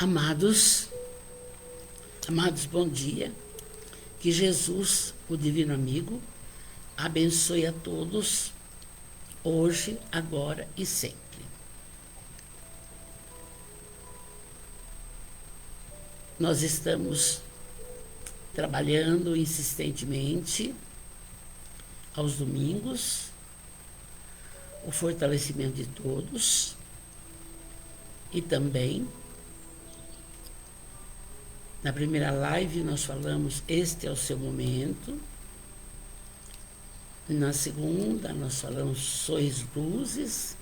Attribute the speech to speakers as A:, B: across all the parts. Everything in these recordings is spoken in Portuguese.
A: Amados, bom dia. Que Jesus, o Divino Amigo, abençoe a todos, hoje, agora e sempre. Nós estamos trabalhando insistentemente aos domingos, o fortalecimento de todos e também na primeira live nós falamos este é o seu momento. Na segunda nós falamos sois luzes.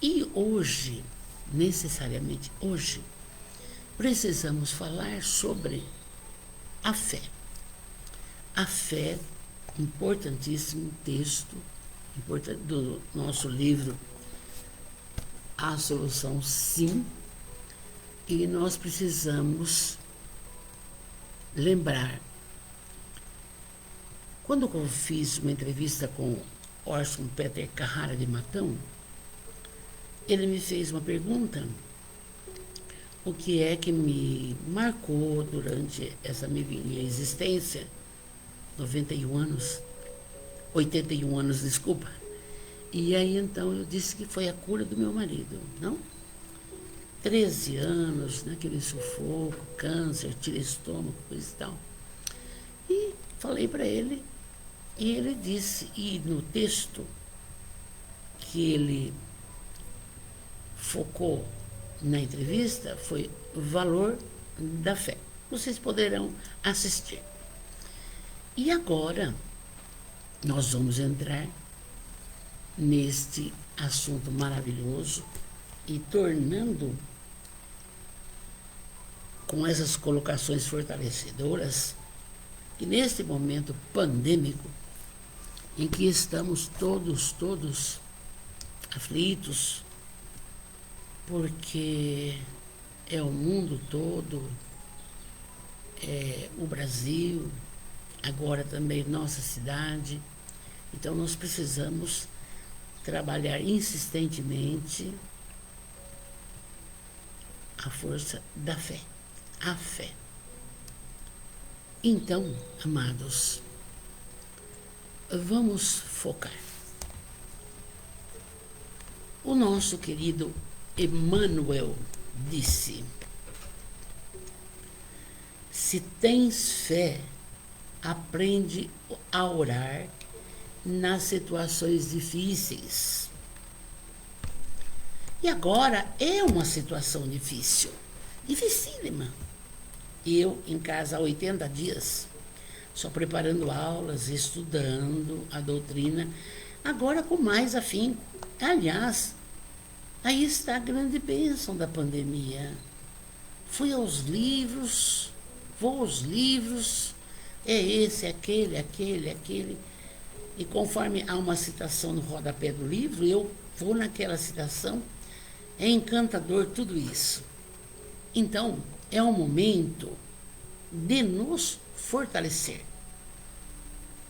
A: E hoje, necessariamente hoje, precisamos falar sobre a fé. A fé, importantíssimo texto do nosso livro A Solução Sim. E nós precisamos lembrar, quando eu fiz uma entrevista com Orson Peter Carrara de Matão, ele me fez uma pergunta, o que é que me marcou durante essa minha existência, 81 anos, desculpa. E aí então eu disse que foi a cura do meu marido, não? 13 anos, naquele sufoco, câncer, tira estômago, coisa e tal. E falei para ele, e ele disse, e no texto que ele focou na entrevista foi o valor da fé. Vocês poderão assistir. E agora nós vamos entrar neste assunto maravilhoso e tornando com essas colocações fortalecedoras que neste momento pandêmico em que estamos todos aflitos, porque é o mundo todo, é o Brasil, agora também nossa cidade. Então nós precisamos trabalhar insistentemente a força da fé, a fé. Então, amados, vamos focar. O nosso querido Emmanuel disse: se tens fé, aprende a orar nas situações difíceis. E agora é uma situação difícil, dificílima. Eu, em casa há 80 dias, só preparando aulas, estudando a doutrina, agora com mais afinco. Aliás, aí está a grande bênção da pandemia. Fui aos livros, vou aos livros, é esse, aquele. E conforme há uma citação no rodapé do livro, eu vou naquela citação. É encantador tudo isso. Então, é um momento de nos fortalecer.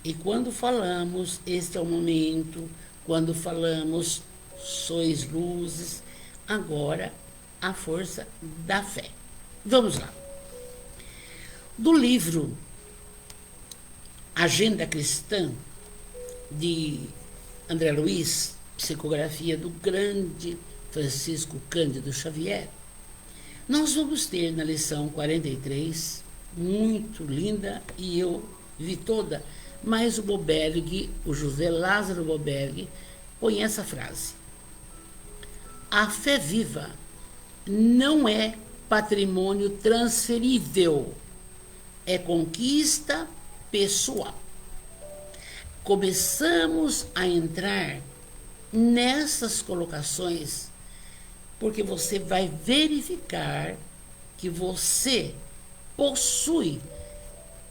A: E quando falamos, este é o momento, quando falamos, sois luzes, agora a força da fé. Vamos lá. Do livro Agenda Cristã, de André Luiz, psicografia do grande Francisco Cândido Xavier, nós vamos ter na lição 43, muito linda, e eu vi toda, mas o Boberg, o José Lázaro Boberg, põe essa frase: a fé viva não é patrimônio transferível, é conquista pessoal. Começamos a entrar nessas colocações porque você vai verificar que você possui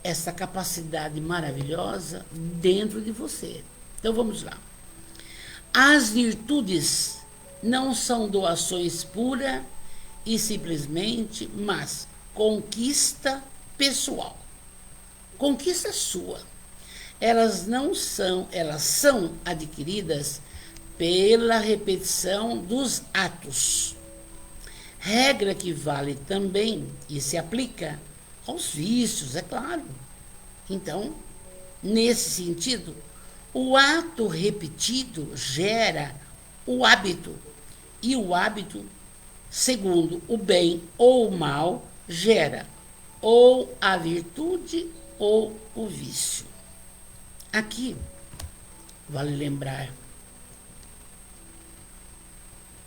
A: essa capacidade maravilhosa dentro de você. Então vamos lá. As virtudes não são doações pura e simplesmente, mas conquista pessoal. Conquista sua. Elas são adquiridas pela repetição dos atos. Regra que vale também e se aplica aos vícios, é claro. Então, nesse sentido, o ato repetido gera o hábito. E o hábito, segundo o bem ou o mal, gera ou a virtude ou o vício. Aqui, vale lembrar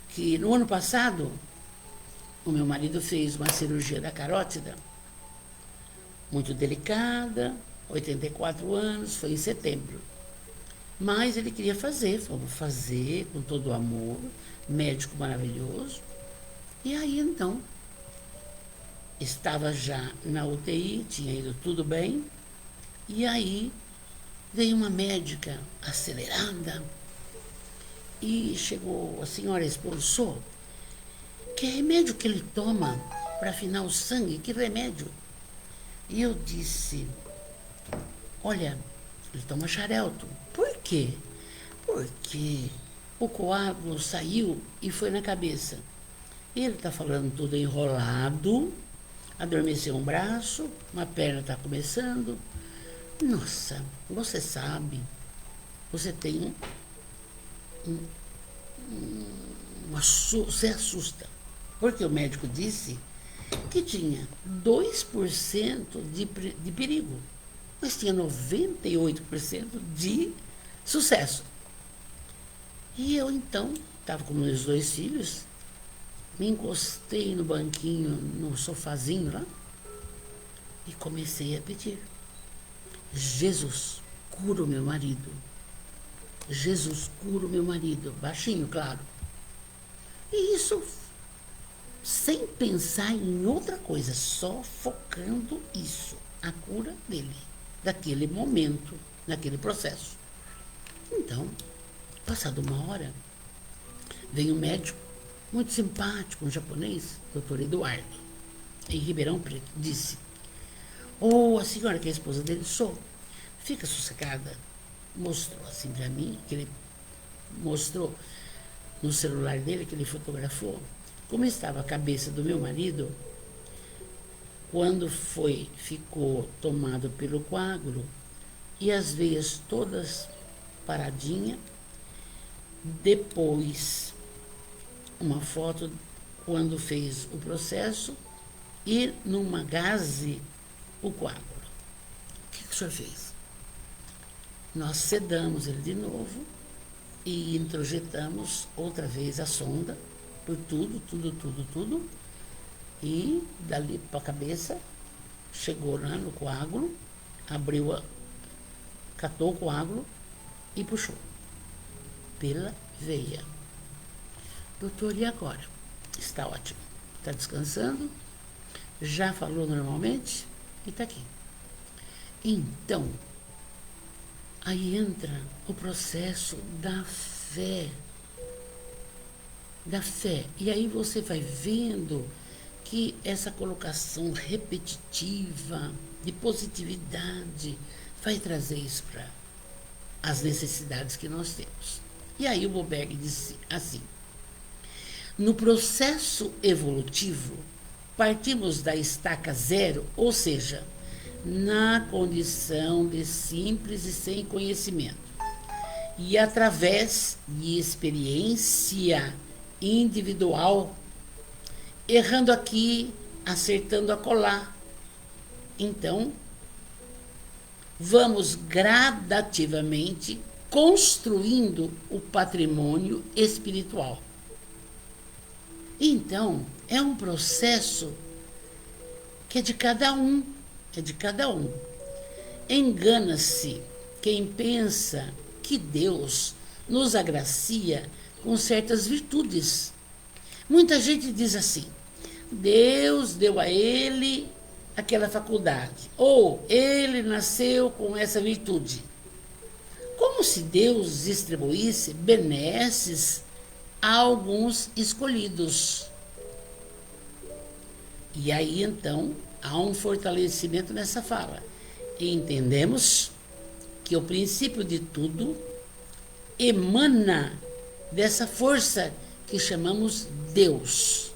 A: que no ano passado, o meu marido fez uma cirurgia da carótida, muito delicada, 84 anos, foi em setembro. Mas ele queria fazer, vamos fazer com todo o amor, médico maravilhoso. E aí então, estava já na UTI, tinha ido tudo bem, e aí veio uma médica acelerada e chegou, a senhora expulsou. Que remédio que ele toma para afinar o sangue? Que remédio? E eu disse, olha, ele toma Xarelto. Por quê? Porque o coágulo saiu e foi na cabeça. Ele está falando tudo enrolado, adormeceu um braço, uma perna está começando. Nossa, você sabe, você tem você assusta. Porque o médico disse que tinha 2% de perigo, mas tinha 98% de sucesso. E eu, então, estava com meus 2 filhos, me encostei no banquinho, no sofazinho lá, e comecei a pedir. Jesus, cura o meu marido. Jesus, cura o meu marido. Baixinho, claro. E isso sem pensar em outra coisa, só focando isso, a cura dele, daquele momento, daquele processo. Então, passada uma hora, veio um médico muito simpático, um japonês, doutor Eduardo, em Ribeirão Preto, disse, a senhora que é a esposa dele, sou, fica sossegada. Mostrou assim para mim, que ele mostrou no celular dele, que ele fotografou, como estava a cabeça do meu marido quando ficou tomado pelo coágulo e as veias todas paradinha. Depois, uma foto quando fez o processo e numa gaze o coágulo. O que o senhor fez? Nós sedamos ele de novo e introjetamos outra vez a sonda por tudo. E dali para a cabeça, chegou lá no coágulo, catou o coágulo e puxou pela veia. Doutor, e agora? Está ótimo. Está descansando, já falou normalmente e está aqui. Então, aí entra o processo da fé. Da fé. E aí você vai vendo que essa colocação repetitiva de positividade vai trazer isso para as necessidades que nós temos. E aí o Boberg disse assim, no processo evolutivo, partimos da estaca zero, ou seja, na condição de simples e sem conhecimento. E através de experiência individual, errando aqui, acertando acolá. Então, vamos gradativamente construindo o patrimônio espiritual. Então, é um processo que é de cada um, Engana-se quem pensa que Deus nos agracia com certas virtudes. Muita gente diz assim, Deus deu a ele aquela faculdade, ou ele nasceu com essa virtude. Como se Deus distribuísse benesses a alguns escolhidos. E aí, então, há um fortalecimento nessa fala. E entendemos que o princípio de tudo emana dessa força que chamamos Deus.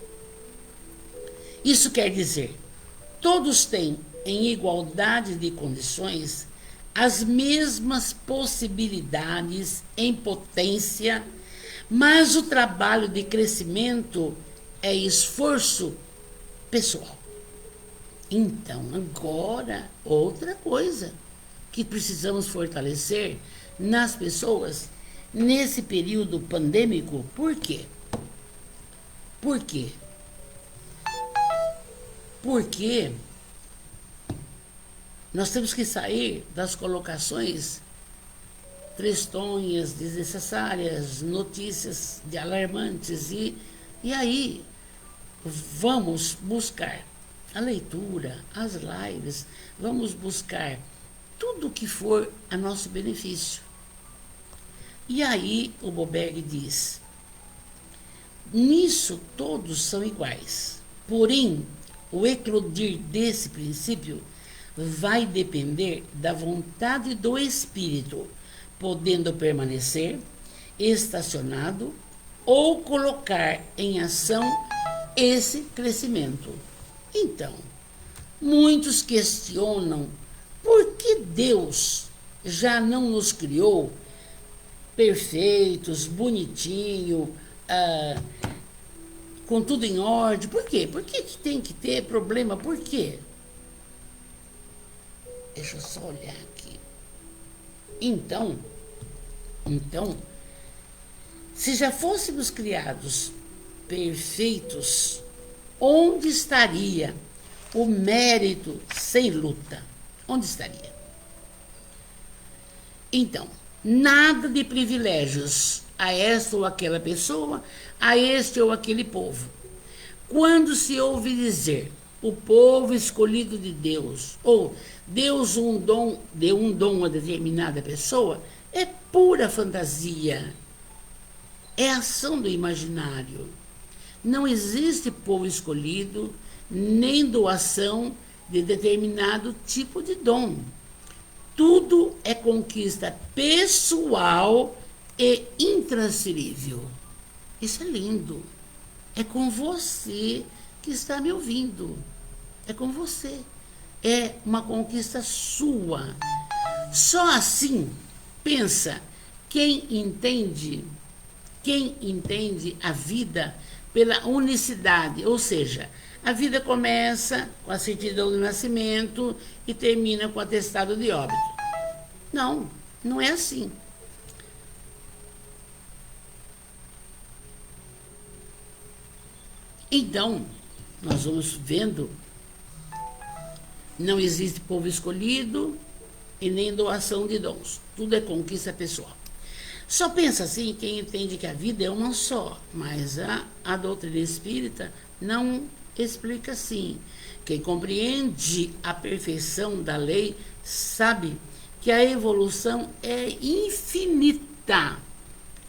A: Isso quer dizer, todos têm, em igualdade de condições, as mesmas possibilidades em potência, mas o trabalho de crescimento é esforço pessoal. Então, agora, outra coisa que precisamos fortalecer nas pessoas nesse período pandêmico. Por quê? Por quê? Porque nós temos que sair das colocações tristonhas, desnecessárias, notícias de alarmantes e aí vamos buscar a leitura, as lives, vamos buscar tudo que for a nosso benefício. E aí o Boberg diz, nisso todos são iguais, porém o eclodir desse princípio vai depender da vontade do espírito, podendo permanecer estacionado ou colocar em ação esse crescimento. Então, muitos questionam por que Deus já não nos criou perfeitos, bonitinho, com tudo em ordem. Por quê? Por que tem que ter problema? Por quê? Deixa eu só olhar aqui. Então, se já fôssemos criados perfeitos, onde estaria o mérito sem luta? Onde estaria? Então, nada de privilégios a esta ou aquela pessoa, a este ou aquele povo. Quando se ouve dizer o povo escolhido de Deus, ou Deus deu um dom a determinada pessoa, é pura fantasia, é ação do imaginário. Não existe povo escolhido, nem doação de determinado tipo de dom. Tudo é conquista pessoal e intransferível. Isso é lindo. É com você que está me ouvindo. É com você. É uma conquista sua. Só assim, pensa, quem entende a vida pela unicidade, ou seja, a vida começa com a certidão do nascimento e termina com o atestado de óbito. Não, não é assim. Então, nós vamos vendo, não existe povo escolhido e nem doação de dons. Tudo é conquista pessoal. Só pensa assim quem entende que a vida é uma só, mas a doutrina espírita não explica assim. Quem compreende a perfeição da lei sabe que a evolução é infinita,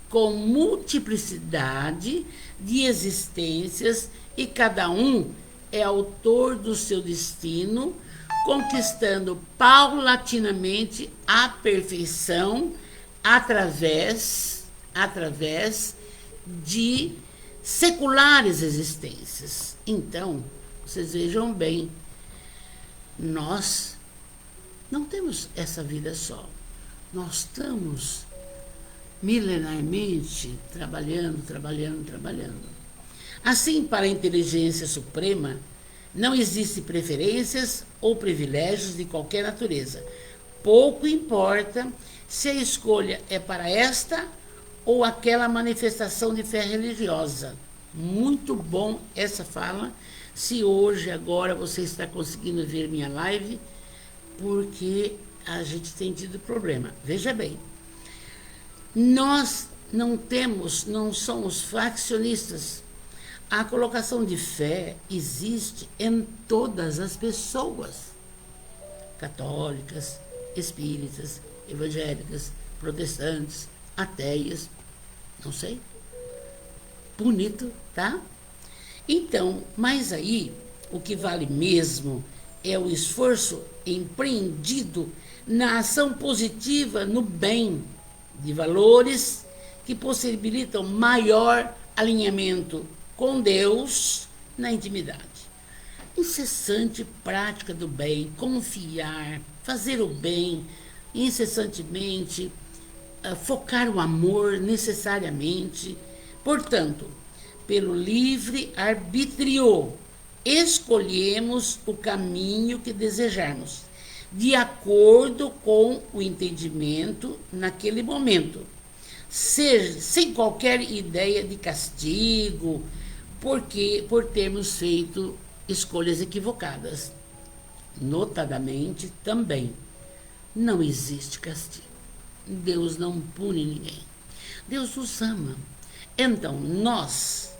A: com multiplicidade de existências e cada um é autor do seu destino, conquistando paulatinamente a perfeição através de seculares existências. Então, vocês vejam bem, nós não temos essa vida só. Nós estamos milenarmente trabalhando. Assim, para a inteligência suprema, não existem preferências ou privilégios de qualquer natureza. Pouco importa se a escolha é para esta ou aquela manifestação de fé religiosa. Muito bom essa fala. Se hoje, agora, você está conseguindo ver minha live, porque a gente tem tido problema. Veja bem, nós não somos faccionistas. A colocação de fé existe em todas as pessoas, católicas, espíritas, evangélicas, protestantes, ateias, não sei. Bonito, tá? Então, mas aí, o que vale mesmo é o esforço empreendido na ação positiva, no bem, de valores que possibilitam maior alinhamento com Deus na intimidade. incessante prática do bem, confiar, fazer o bem incessantemente, focar o amor necessariamente. Portanto, pelo livre arbítrio, escolhemos o caminho que desejarmos, de acordo com o entendimento naquele momento, sem qualquer ideia de castigo, por termos feito escolhas equivocadas. Notadamente, também, não existe castigo. Deus não pune ninguém. Deus nos ama. Então, nós,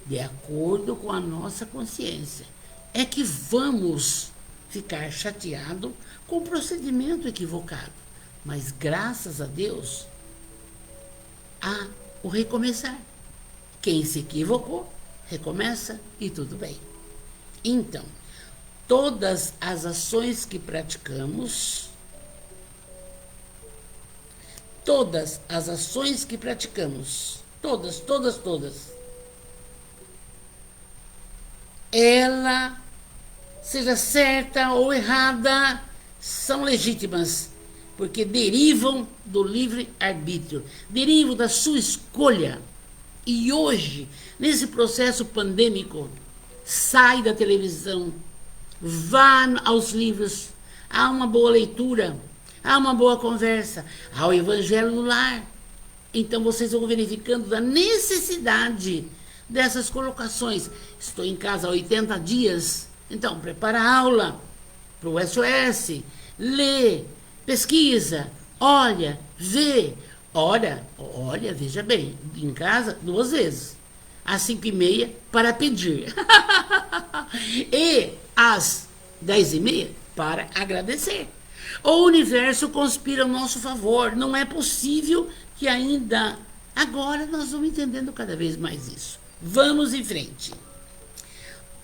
A: de acordo com a nossa consciência, é que vamos ficar chateado com o procedimento equivocado. Mas, graças a Deus, há o recomeçar. Quem se equivocou, recomeça e tudo bem. Então, todas as ações que praticamos, todas, ela, seja certa ou errada, são legítimas, porque derivam do livre-arbítrio, derivam da sua escolha. E hoje, nesse processo pandêmico, sai da televisão, vá aos livros, há uma boa leitura, há uma boa conversa, há o evangelho no lar. Então vocês vão verificando da necessidade dessas colocações. Estou em casa há 80 dias, então prepara a aula para o SOS, lê, pesquisa, olha, vê. Olha, veja bem, em casa 2 vezes, às 5h30 para pedir e às 10h30 para agradecer. O universo conspira ao nosso favor. Não é possível que ainda agora nós vamos entendendo cada vez mais isso. Vamos em frente.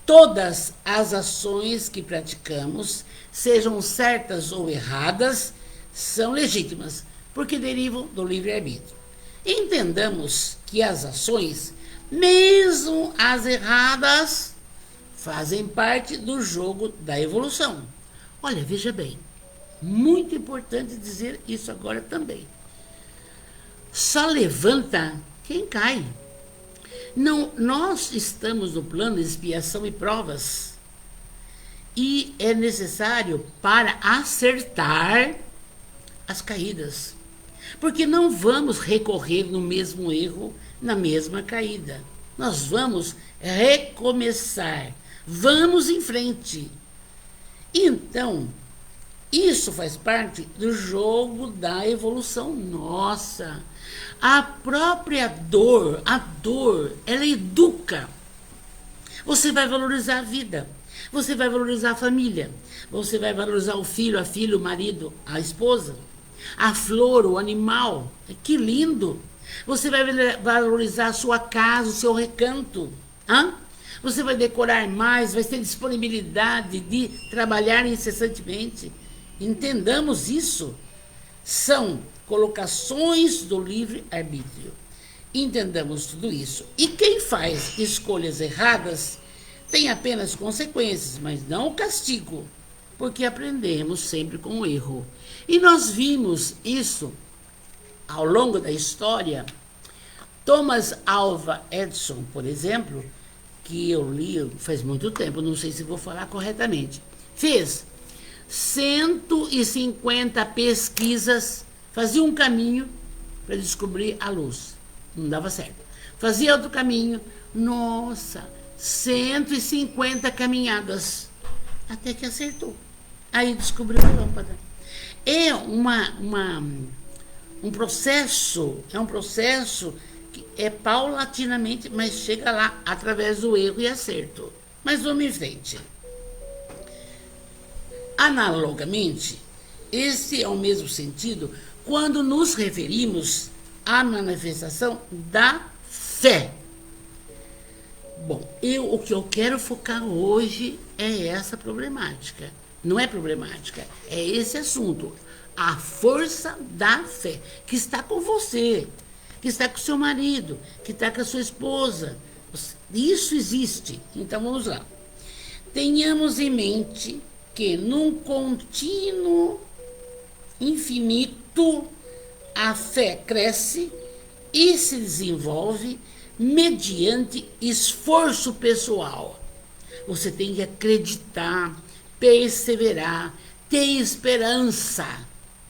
A: Todas as ações que praticamos, sejam certas ou erradas, são legítimas, porque derivam do livre-arbítrio. Entendamos que as ações, mesmo as erradas, fazem parte do jogo da evolução. Olha, veja bem, muito importante dizer isso agora também. Só levanta quem cai. Não, nós estamos no plano de expiação e provas. E é necessário para acertar as caídas. Porque não vamos recorrer no mesmo erro, na mesma caída. Nós vamos recomeçar. Vamos em frente. Então, isso faz parte do jogo da evolução nossa. A própria dor, ela educa. Você vai valorizar a vida. Você vai valorizar a família. Você vai valorizar o filho, a filha, o marido, a esposa. A flor, o animal. Que lindo! Você vai valorizar a sua casa, o seu recanto. Você vai decorar mais, vai ter disponibilidade de trabalhar incessantemente. Entendamos isso. São colocações do livre-arbítrio. Entendamos tudo isso. E quem faz escolhas erradas tem apenas consequências, mas não o castigo, porque aprendemos sempre com o erro. E nós vimos isso ao longo da história. Thomas Alva Edison, por exemplo, que eu li faz muito tempo, não sei se vou falar corretamente, fez 150 pesquisas, fazia um caminho para descobrir a luz, não dava certo. Fazia outro caminho, 150 caminhadas, até que acertou. Aí descobriu a lâmpada. É um processo que é paulatinamente, mas chega lá através do erro e acerto. Mas vamos em frente. Analogamente, esse é o mesmo sentido quando nos referimos à manifestação da fé. Bom, o que eu quero focar hoje é essa problemática. Não é problemática, é esse assunto. A força da fé, que está com você, que está com seu marido, que está com a sua esposa. Isso existe. Então, vamos lá. Tenhamos em mente que num contínuo infinito a fé cresce e se desenvolve mediante esforço pessoal. Você tem que acreditar, perseverar, ter esperança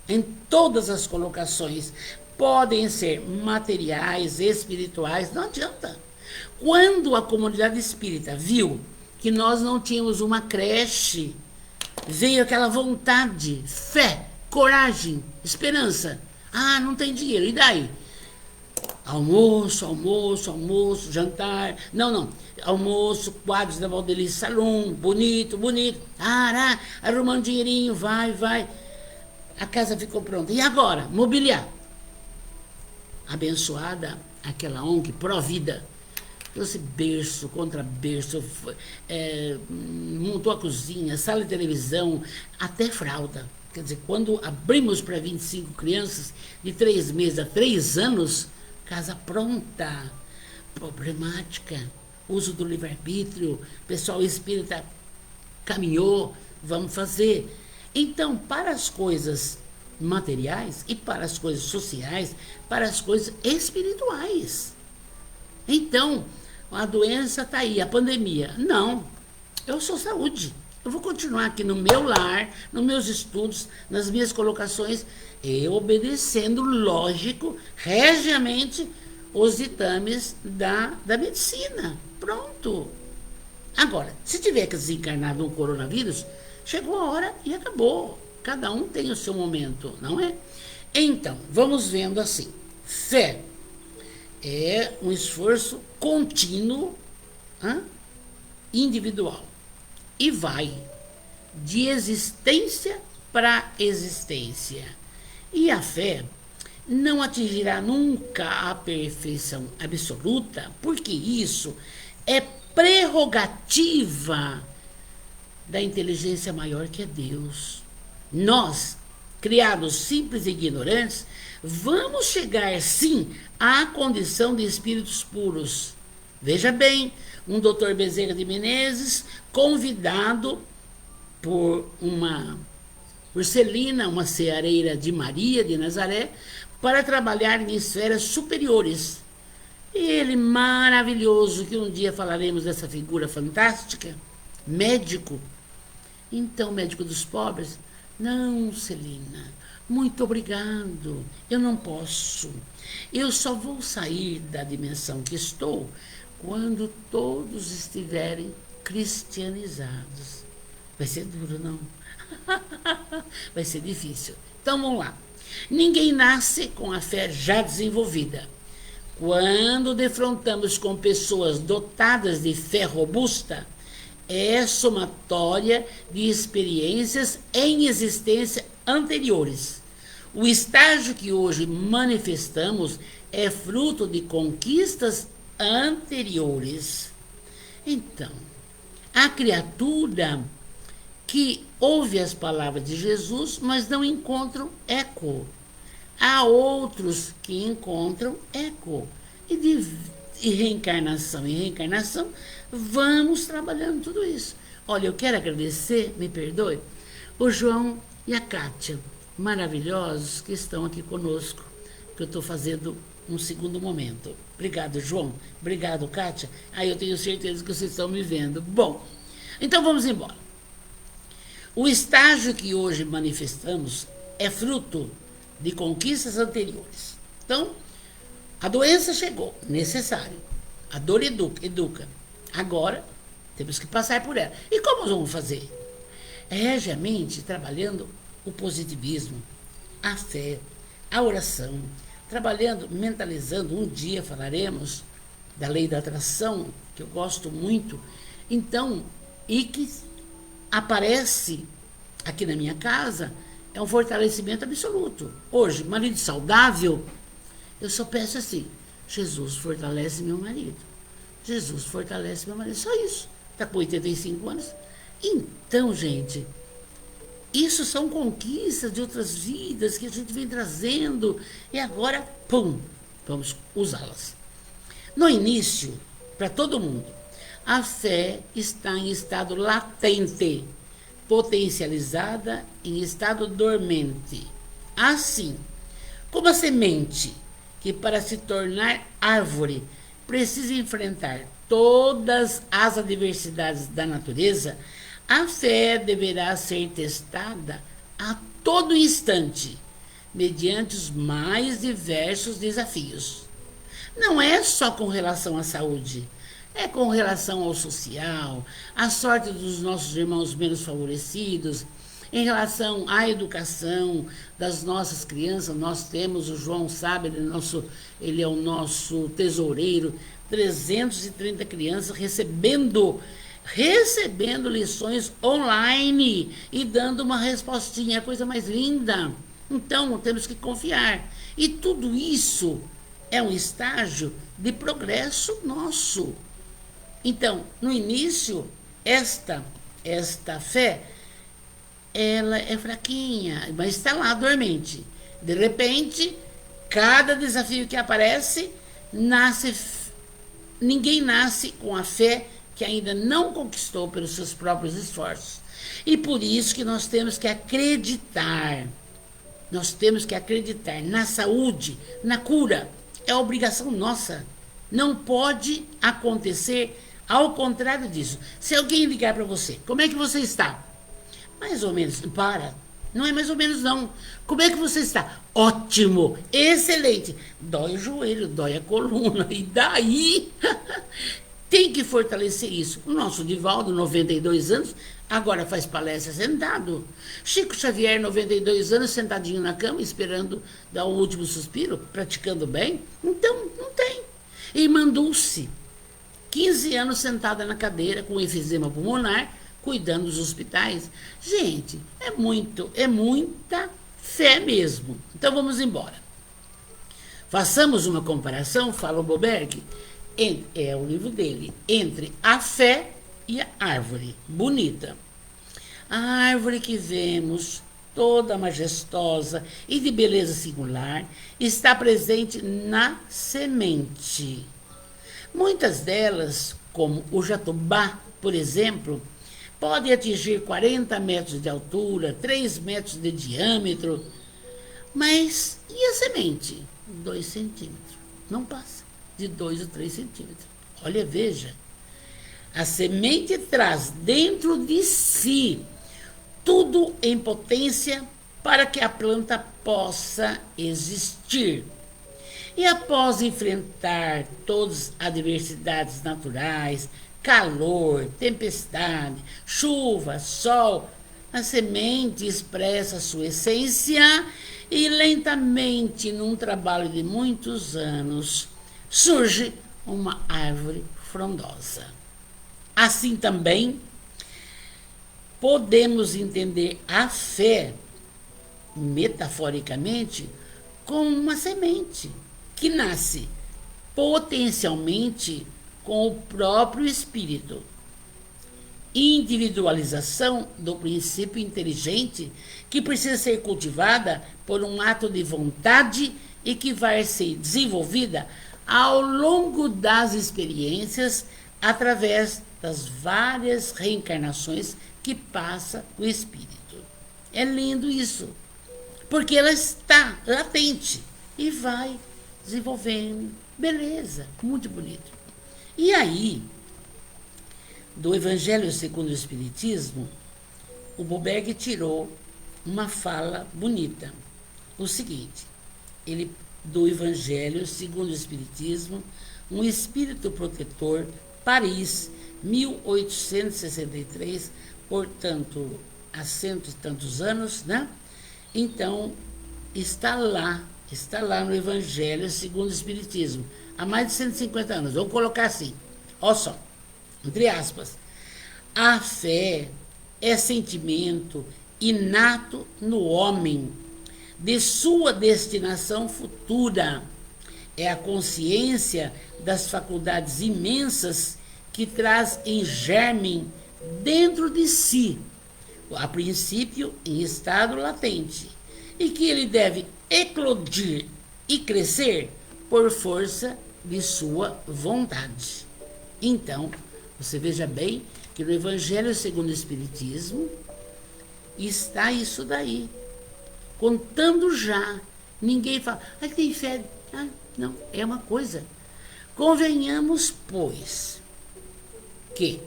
A: em todas as colocações. Podem ser materiais, espirituais, não adianta. Quando a comunidade espírita viu que nós não tínhamos uma creche, veio aquela vontade, fé, coragem, esperança. Ah, não tem dinheiro, e daí? Almoço, almoço, almoço, jantar. Não. Almoço, quadros da Valdelice Salum, bonito, bonito. Arrumando dinheirinho, vai. A casa ficou pronta. E agora? Mobiliar. Abençoada aquela ONG Pró-Vida. Trouxe berço contra berço, montou a cozinha, sala de televisão, até fralda. Quer dizer, quando abrimos para 25 crianças de 3 meses a 3 anos, casa pronta. Problemática, uso do livre-arbítrio, pessoal espírita caminhou, vamos fazer. Então, para as coisas materiais e para as coisas sociais, para as coisas espirituais. Então, a doença está aí, a pandemia. Não, eu sou saúde. Eu vou continuar aqui no meu lar, nos meus estudos, nas minhas colocações, eu obedecendo, lógico, regiamente, os ditames da medicina. Pronto. Agora, se tiver que desencarnar de um coronavírus, chegou a hora e acabou. Cada um tem o seu momento, não é? Então, vamos vendo assim. Fé é um esforço contínuo, individual. E vai de existência para existência. E a fé não atingirá nunca a perfeição absoluta, porque isso é prerrogativa da inteligência maior que é Deus. Nós, criados simples e ignorantes, vamos chegar sim à condição de espíritos puros. Veja bem, um doutor Bezerra de Menezes, convidado por Celina, uma ceareira de Maria de Nazaré, para trabalhar em esferas superiores. E ele, maravilhoso, que um dia falaremos dessa figura fantástica, médico. Então, médico dos pobres, não, Celina, muito obrigado, eu não posso. Eu só vou sair da dimensão que estou quando todos estiverem cristianizados. Vai ser duro, não? Vai ser difícil. Então, vamos lá. Ninguém nasce com a fé já desenvolvida. Quando defrontamos com pessoas dotadas de fé robusta, é somatória de experiências em existência anteriores. O estágio que hoje manifestamos é fruto de conquistas anteriores. Então, a criatura que ouve as palavras de Jesus, mas não encontram eco. Há outros que encontram eco. E reencarnação em reencarnação, vamos trabalhando tudo isso. Olha, eu quero agradecer, me perdoe, o João e a Kátia, maravilhosos, que estão aqui conosco, que eu estou fazendo um segundo momento. Obrigado, João. Obrigado, Kátia. Aí eu tenho certeza que vocês estão me vendo. Bom, então vamos embora. O estágio que hoje manifestamos é fruto de conquistas anteriores. Então, a doença chegou, necessário. A dor educa. Agora, temos que passar por ela. E como vamos fazer? Regiamente trabalhando o positivismo, a fé, a oração, trabalhando, mentalizando. Um dia falaremos da lei da atração, que eu gosto muito. Então, e que aparece aqui na minha casa, é um fortalecimento absoluto. Hoje, marido saudável, eu só peço assim: Jesus, fortalece meu marido. Jesus, fortalece meu marido. Só isso. Está com 85 anos. Então, gente, isso são conquistas de outras vidas que a gente vem trazendo. E agora, pum, vamos usá-las. No início, para todo mundo, A fé está em estado latente, potencializada em estado dormente. Assim, como a semente, que para se tornar árvore precisa enfrentar todas as adversidades da natureza, a fé deverá ser testada a todo instante, mediante os mais diversos desafios. Não é só com relação à saúde, é com relação ao social, à sorte dos nossos irmãos menos favorecidos, em relação à educação das nossas crianças. Nós temos, o João sabe, ele é o nosso tesoureiro, 330 crianças recebendo lições online e dando uma respostinha, a coisa mais linda. Então, temos que confiar. E tudo isso é um estágio de progresso nosso. Então, no início, esta fé, ela é fraquinha, mas está lá dormente. De repente, cada desafio que aparece, ninguém nasce com a fé que ainda não conquistou pelos seus próprios esforços. E por isso que nós temos que acreditar. Nós temos que acreditar na saúde, na cura. É obrigação nossa. Não pode acontecer ao contrário disso. Se alguém ligar para você, como é que você está? Mais ou menos. Não é mais ou menos, não. Como é que você está? Ótimo, excelente. Dói o joelho, dói a coluna. E daí? Tem que fortalecer isso. O nosso Divaldo, 92 anos, agora faz palestra sentado. Chico Xavier, 92 anos, sentadinho na cama, esperando dar o último suspiro, praticando bem. Então, não tem. Irmã Dulce, 15 anos sentada na cadeira com efizema pulmonar, cuidando dos hospitais. Gente, é muita fé mesmo. Então vamos embora. Façamos uma comparação, fala o Boberg, é o livro dele, entre a fé e a árvore. Bonita. A árvore que vemos, toda majestosa e de beleza singular, está presente na semente. Muitas delas, como o jatobá, por exemplo, podem atingir 40 metros de altura, 3 metros de diâmetro. Mas e a semente? 2 centímetros. Não passa de 2 ou 3 centímetros. Olha, veja. A semente traz dentro de si tudo em potência para que a planta possa existir. E após enfrentar todas as adversidades naturais, calor, tempestade, chuva, sol, a semente expressa sua essência e lentamente, num trabalho de muitos anos, surge uma árvore frondosa. Assim também, podemos entender a fé, metaforicamente, como uma semente que nasce potencialmente com o próprio espírito. Individualização do princípio inteligente que precisa ser cultivada por um ato de vontade e que vai ser desenvolvida ao longo das experiências através das várias reencarnações que passa o espírito. É lindo isso, porque ela está latente e vai desenvolvendo. Beleza, muito bonito. E aí, do Evangelho segundo o Espiritismo, o Boberg tirou uma fala bonita. O seguinte, do Evangelho segundo o Espiritismo, um espírito protetor, Paris, 1863, portanto, há cento e tantos anos, né? Então, está lá no Evangelho segundo o Espiritismo, há mais de 150 anos. Vou colocar assim, olha só, entre aspas, a fé é sentimento inato no homem de sua destinação futura. É a consciência das faculdades imensas que traz em germe dentro de si, a princípio em estado latente, e que ele deve eclodir e crescer por força de sua vontade. Então, Você veja bem que no Evangelho segundo o Espiritismo está isso daí. Contando já. Ninguém fala, tem fé. Não, é uma coisa. Convenhamos, pois, que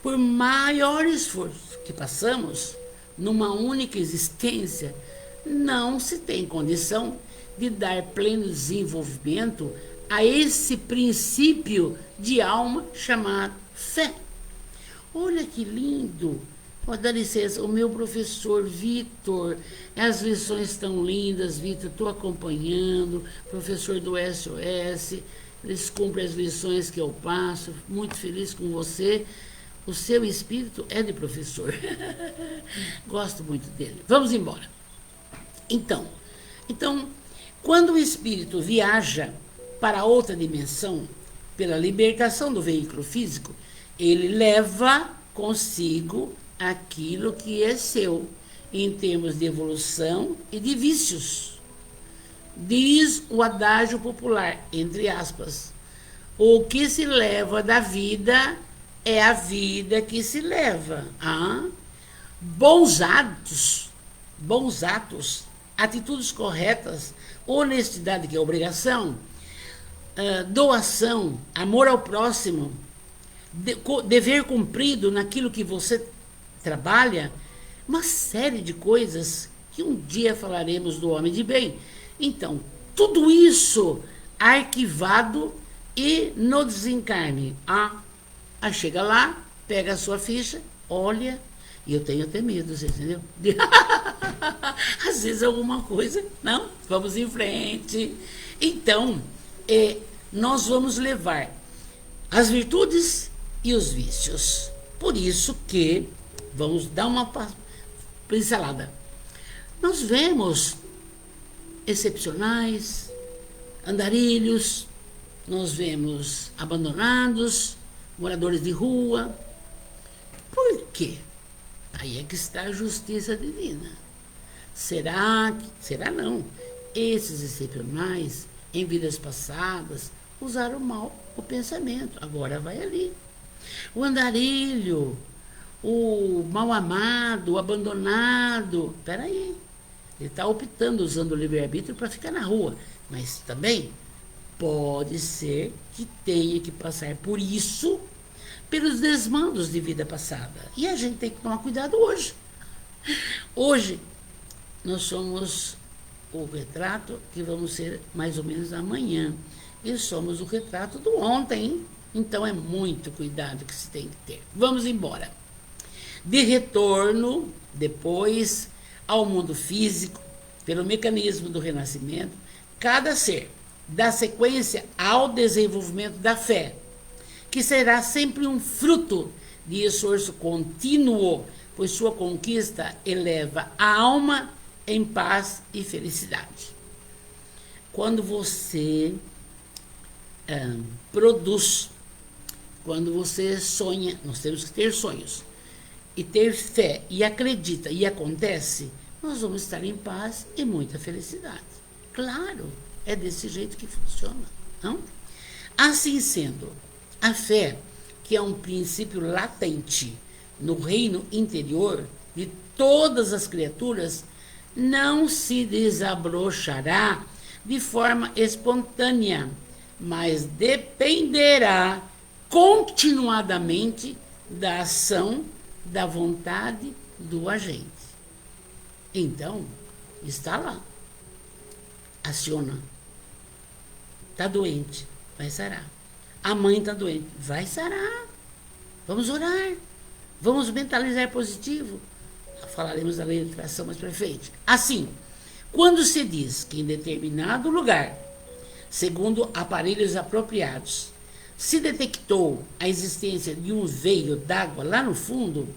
A: por maior esforço que passamos numa única existência, não se tem condição de dar pleno desenvolvimento a esse princípio de alma chamado fé. Olha que lindo! Dá licença, o meu professor Vitor, as lições estão lindas, Vitor, estou acompanhando, professor do SOS, eles cumprem as lições que eu passo, muito feliz com você. O seu espírito é de professor. Gosto muito dele. Vamos embora. Então, quando o espírito viaja para outra dimensão, pela libertação do veículo físico, ele leva consigo aquilo que é seu, em termos de evolução e de vícios. Diz o adágio popular, entre aspas, o que se leva da vida é a vida que se leva. Bons atos, atitudes corretas, honestidade, que é obrigação, doação, amor ao próximo, dever cumprido naquilo que você trabalha, uma série de coisas que um dia falaremos do homem de bem. Então, tudo isso arquivado e no desencarne. Chega lá, pega a sua ficha, olha, e eu tenho até medo, você entendeu? Às vezes alguma coisa, não, vamos em frente. Então, nós vamos levar as virtudes e os vícios. Por isso que, vamos dar uma pincelada. Nós vemos excepcionais, andarilhos, nós vemos abandonados, moradores de rua. Por quê? Aí é que está a justiça divina. Será não? Esses excepcionais, em vidas passadas, usaram mal o pensamento. Agora vai ali. O andarilho, o mal amado, o abandonado. Peraí. Ele está optando, usando o livre-arbítrio para ficar na rua. Mas também pode ser que tenha que passar por isso, pelos desmandos de vida passada. E a gente tem que tomar cuidado hoje. Hoje, nós somos o retrato que vamos ser mais ou menos amanhã. E somos o retrato do ontem, hein? Então é muito cuidado que se tem que ter. Vamos embora. De retorno, depois, ao mundo físico, pelo mecanismo do renascimento, cada ser dá sequência ao desenvolvimento da fé, que será sempre um fruto de esforço contínuo, pois sua conquista eleva a alma em paz e felicidade. Quando você produz, quando você sonha, nós temos que ter sonhos, e ter fé, e acredita, e acontece, nós vamos estar em paz e muita felicidade. Claro, é desse jeito que funciona, não? Assim sendo, a fé, que é um princípio latente no reino interior de todas as criaturas, não se desabrochará de forma espontânea, mas dependerá continuadamente da ação, da vontade do agente. Então, está lá. Aciona. Está doente, vai sarar. A mãe está doente, vai sarar. Vamos orar. Vamos mentalizar positivo. Falaremos da lei de atração mais para frente. Assim, quando se diz que em determinado lugar, segundo aparelhos apropriados, se detectou a existência de um veio d'água lá no fundo,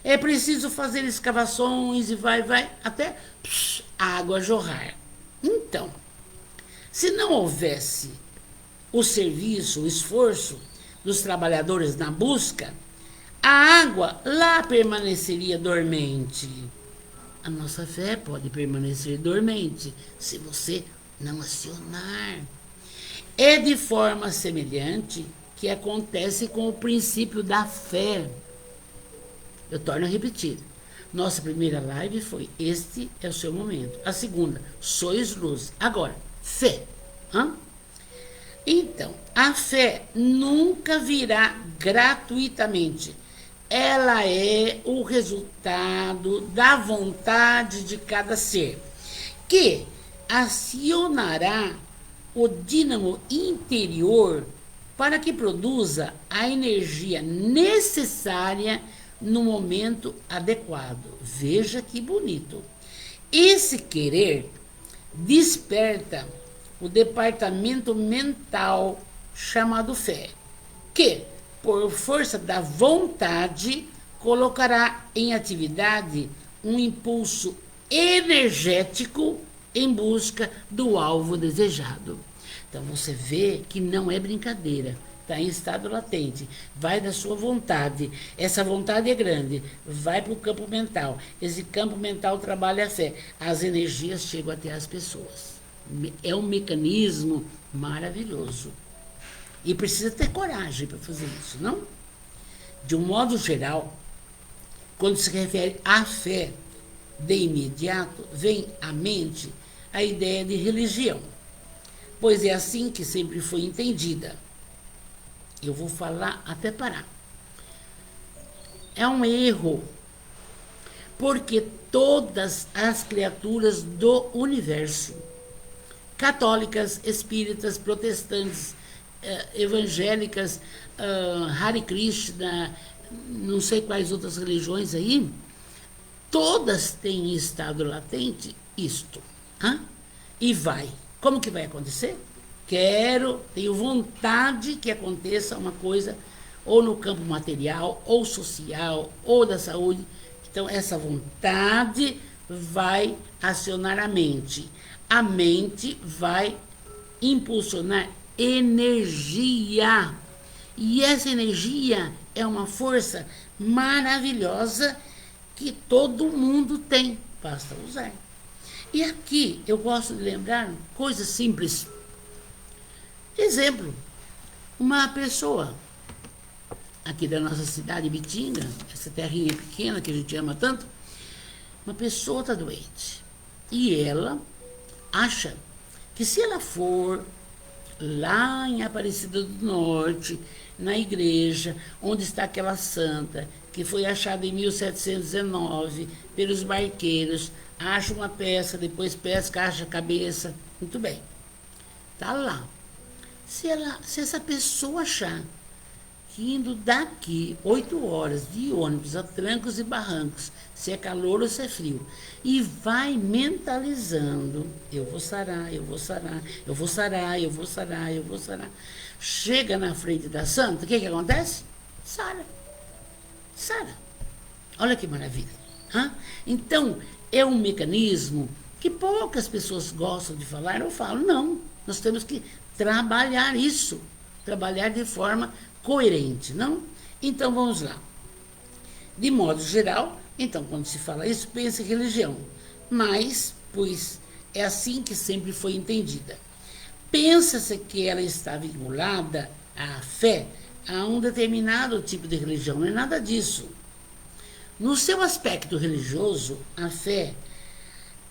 A: é preciso fazer escavações e vai, até a água jorrar. Então, se não houvesse o serviço, o esforço dos trabalhadores na busca, a água lá permaneceria dormente. A nossa fé pode permanecer dormente se você não acionar. É de forma semelhante que acontece com o princípio da fé. Eu torno a repetir. Nossa primeira live foi: este é o seu momento. A segunda: sois luz. Agora, fé. Então, a fé nunca virá gratuitamente. Ela é o resultado da vontade de cada ser, que acionará o dínamo interior para que produza a energia necessária no momento adequado. Veja que bonito. Esse querer desperta o departamento mental chamado fé, que, por força da vontade, colocará em atividade um impulso energético em busca do alvo desejado. Então você vê que não é brincadeira, está em estado latente, vai da sua vontade, essa vontade é grande, vai para o campo mental, esse campo mental trabalha a fé, as energias chegam até as pessoas. É um mecanismo maravilhoso. E precisa ter coragem para fazer isso, não? De um modo geral, quando se refere à fé, de imediato vem à mente a ideia de religião, pois é assim que sempre foi entendida. Eu vou falar até parar. É um erro, porque todas as criaturas do universo, católicas, espíritas, protestantes, evangélicas, Hare Krishna, não sei quais outras religiões aí, todas têm em estado latente isto. E vai. Como que vai acontecer? Tenho vontade que aconteça uma coisa, ou no campo material, ou social, ou da saúde. Então, essa vontade vai acionar a mente. A mente vai impulsionar energia. E essa energia é uma força maravilhosa que todo mundo tem, basta usar. E aqui eu gosto de lembrar coisas simples. Exemplo, uma pessoa aqui da nossa cidade, Bitinga, essa terrinha pequena que a gente ama tanto, uma pessoa está doente. E ela acha que se ela for lá em Aparecida do Norte, na igreja, onde está aquela santa, que foi achada em 1719 pelos barqueiros, acha uma peça, depois pesca, acha a cabeça, muito bem, está lá. Se essa pessoa achar que indo daqui 8 horas de ônibus a trancos e barrancos, se é calor ou se é frio, e vai mentalizando: eu vou sarar, eu vou sarar, eu vou sarar, eu vou sarar, eu vou sarar. Chega na frente da santa, o que acontece? Sara. Olha que maravilha. Então, é um mecanismo que poucas pessoas gostam de falar. Eu falo, não, nós temos que trabalhar isso, trabalhar de forma coerente, não? Então, vamos lá. De modo geral, então, quando se fala isso, pensa em religião. Mas, pois, é assim que sempre foi entendida. Pensa-se que ela está vinculada à fé, a um determinado tipo de religião. Não é nada disso. No seu aspecto religioso, a fé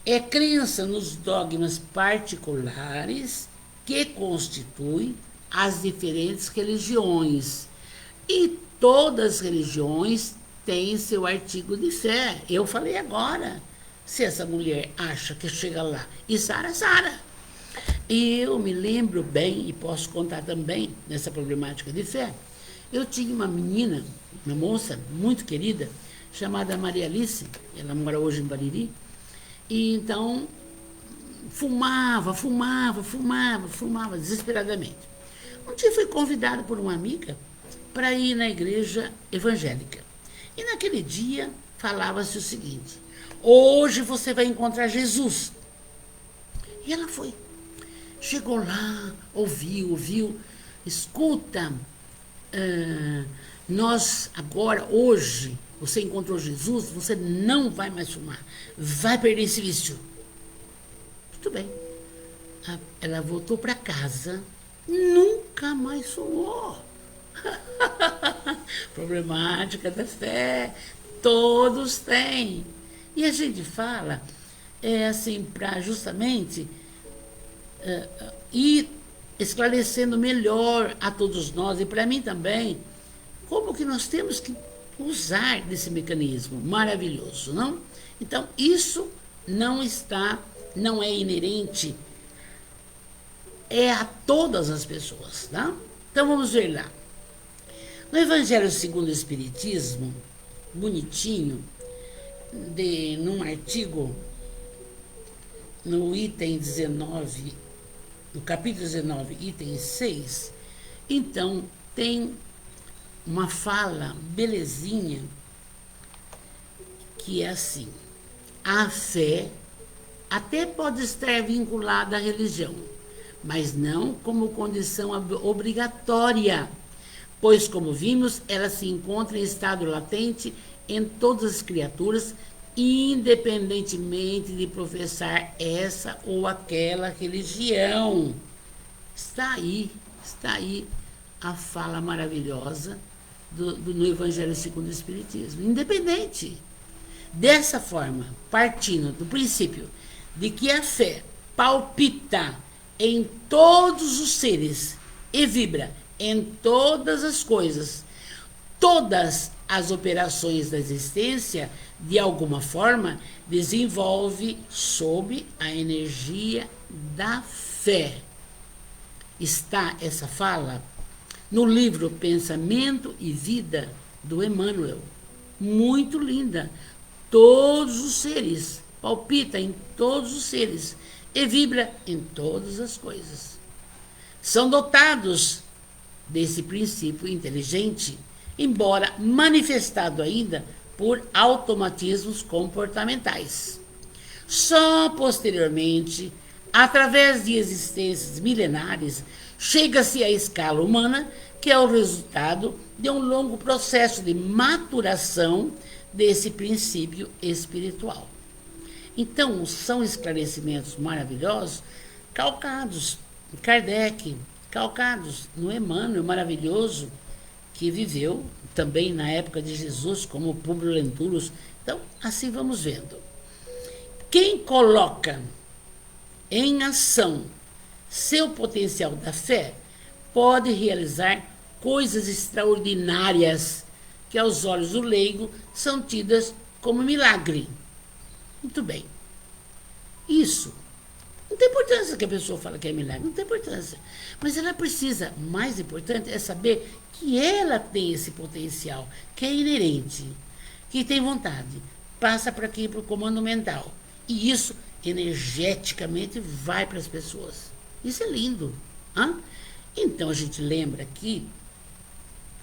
A: é crença nos dogmas particulares que constituem as diferentes religiões. E todas as religiões têm seu artigo de fé. Eu falei agora. Se essa mulher acha que chega lá e sara. E eu me lembro bem, e posso contar também nessa problemática de fé. Eu tinha uma menina, uma moça muito querida, chamada Maria Alice, ela mora hoje em Bariri, e então fumava desesperadamente. Um dia fui convidada por uma amiga para ir na igreja evangélica. E naquele dia falava-se o seguinte: hoje você vai encontrar Jesus. E ela foi. Chegou lá, ouviu, escuta, nós agora, hoje, você encontrou Jesus, você não vai mais fumar, vai perder esse vício. Muito bem. Ela voltou para casa, nunca mais fumou. Problemática da fé, todos têm. E a gente fala, assim, para justamente ir esclarecendo melhor a todos nós, e para mim também, como que nós temos que usar desse mecanismo maravilhoso, não? Então, isso não é inerente, é a todas as pessoas, tá? Então, vamos ver lá. No Evangelho segundo o Espiritismo, bonitinho, num artigo, no item 19, no capítulo 19, item 6, então tem uma fala belezinha que é assim: a fé até pode estar vinculada à religião, mas não como condição obrigatória, pois, como vimos, ela se encontra em estado latente em todas as criaturas, independentemente de professar essa ou aquela religião. Está aí a fala maravilhosa no Evangelho segundo o Espiritismo. Independente. Dessa forma, partindo do princípio de que a fé palpita em todos os seres e vibra em todas as coisas, todas as operações da existência, de alguma forma, desenvolve sob a energia da fé. Está essa fala no livro Pensamento e Vida, do Emmanuel. Muito linda. Todos os seres, palpita em todos os seres e vibra em todas as coisas. São dotados desse princípio inteligente, embora manifestado ainda por automatismos comportamentais. Só posteriormente, através de existências milenares, chega-se à escala humana, que é o resultado de um longo processo de maturação desse princípio espiritual. Então, são esclarecimentos maravilhosos, calcados em Kardec, calcados no Emmanuel maravilhoso, que viveu também na época de Jesus, como Públio Lentulus. Então, assim vamos vendo. Quem coloca em ação seu potencial da fé pode realizar coisas extraordinárias que aos olhos do leigo são tidas como milagre. Muito bem. Isso não tem importância que a pessoa fala que é milagre, não tem importância. Mas ela precisa, mais importante é saber que ela tem esse potencial, que é inerente, que tem vontade, passa para aqui, para o comando mental. E isso energeticamente vai para as pessoas. Isso é lindo. Hein? Então a gente lembra aqui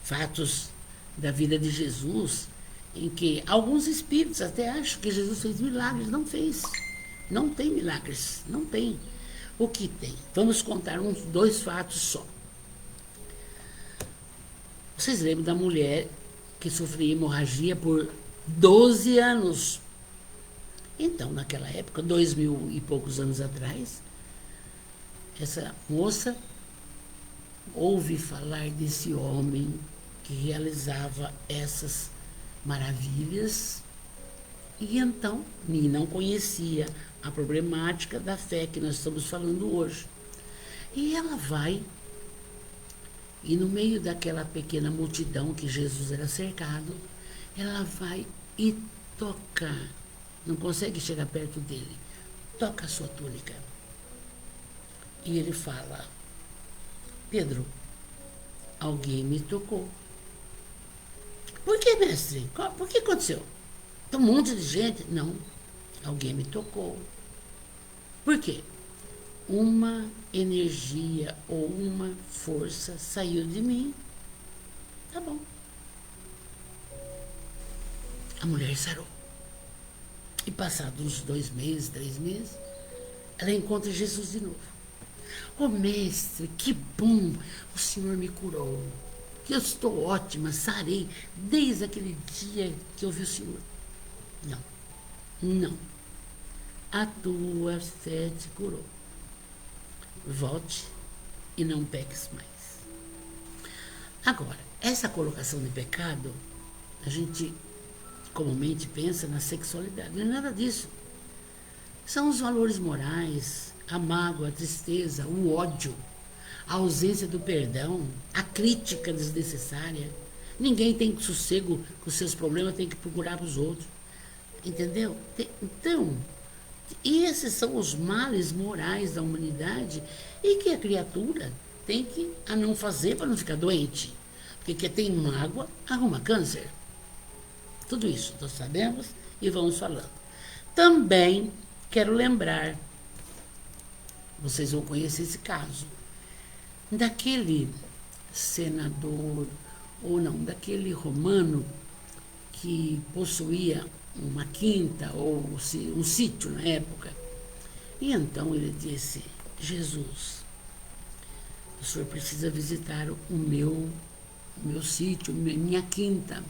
A: fatos da vida de Jesus, em que alguns espíritos até acham que Jesus fez milagres. Não fez. Não tem milagres. Não tem. O que tem? Vamos contar dois fatos só. Vocês lembram da mulher que sofria hemorragia por 12 anos? Então, naquela época, 2000 e poucos anos atrás, essa moça ouve falar desse homem que realizava essas maravilhas e então não conhecia a problemática da fé que nós estamos falando hoje. E ela vai, e no meio daquela pequena multidão que Jesus era cercado, ela vai e toca, não consegue chegar perto dele, toca a sua túnica. E ele fala: Pedro, alguém me tocou. Por que, mestre? Por que aconteceu? Tem um monte de gente. Não, alguém me tocou. Por quê? Uma energia ou uma força saiu de mim. Tá bom. A mulher sarou. E passados uns 2 meses, 3 meses, ela encontra Jesus de novo. Ô mestre, que bom, o Senhor me curou. Que eu estou ótima, sarei, desde aquele dia que eu vi o Senhor. Não, não. A tua fé te curou. Volte e não peques mais. Agora, Essa colocação de pecado, a gente comumente pensa na sexualidade. Não é nada disso. São os valores morais, a mágoa, a tristeza, o ódio, a ausência do perdão, a crítica desnecessária. Ninguém tem sossego com os seus problemas, tem que procurar para os outros. Entendeu? Então, esses são os males morais da humanidade e que a criatura tem que a não fazer para não ficar doente. Porque quem tem mágoa arruma câncer. Tudo isso nós sabemos e vamos falando. Também quero lembrar, vocês vão conhecer esse caso, daquele senador, ou não, daquele romano que possuía uma quinta ou um sítio na época. E então ele disse: Jesus, o senhor precisa visitar o meu sítio, minha quinta,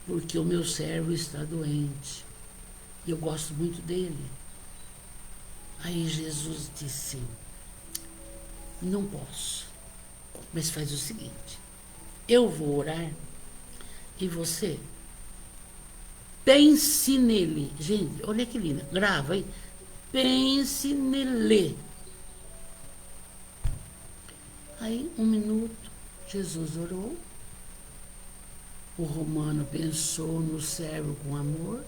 A: porque o meu servo está doente e eu gosto muito dele. Aí Jesus disse: não posso, mas faz o seguinte, eu vou orar e você pense nele. Gente, olha que lindo, grava aí, pense nele. Aí, 1 minuto, Jesus orou, o romano pensou no servo com amor,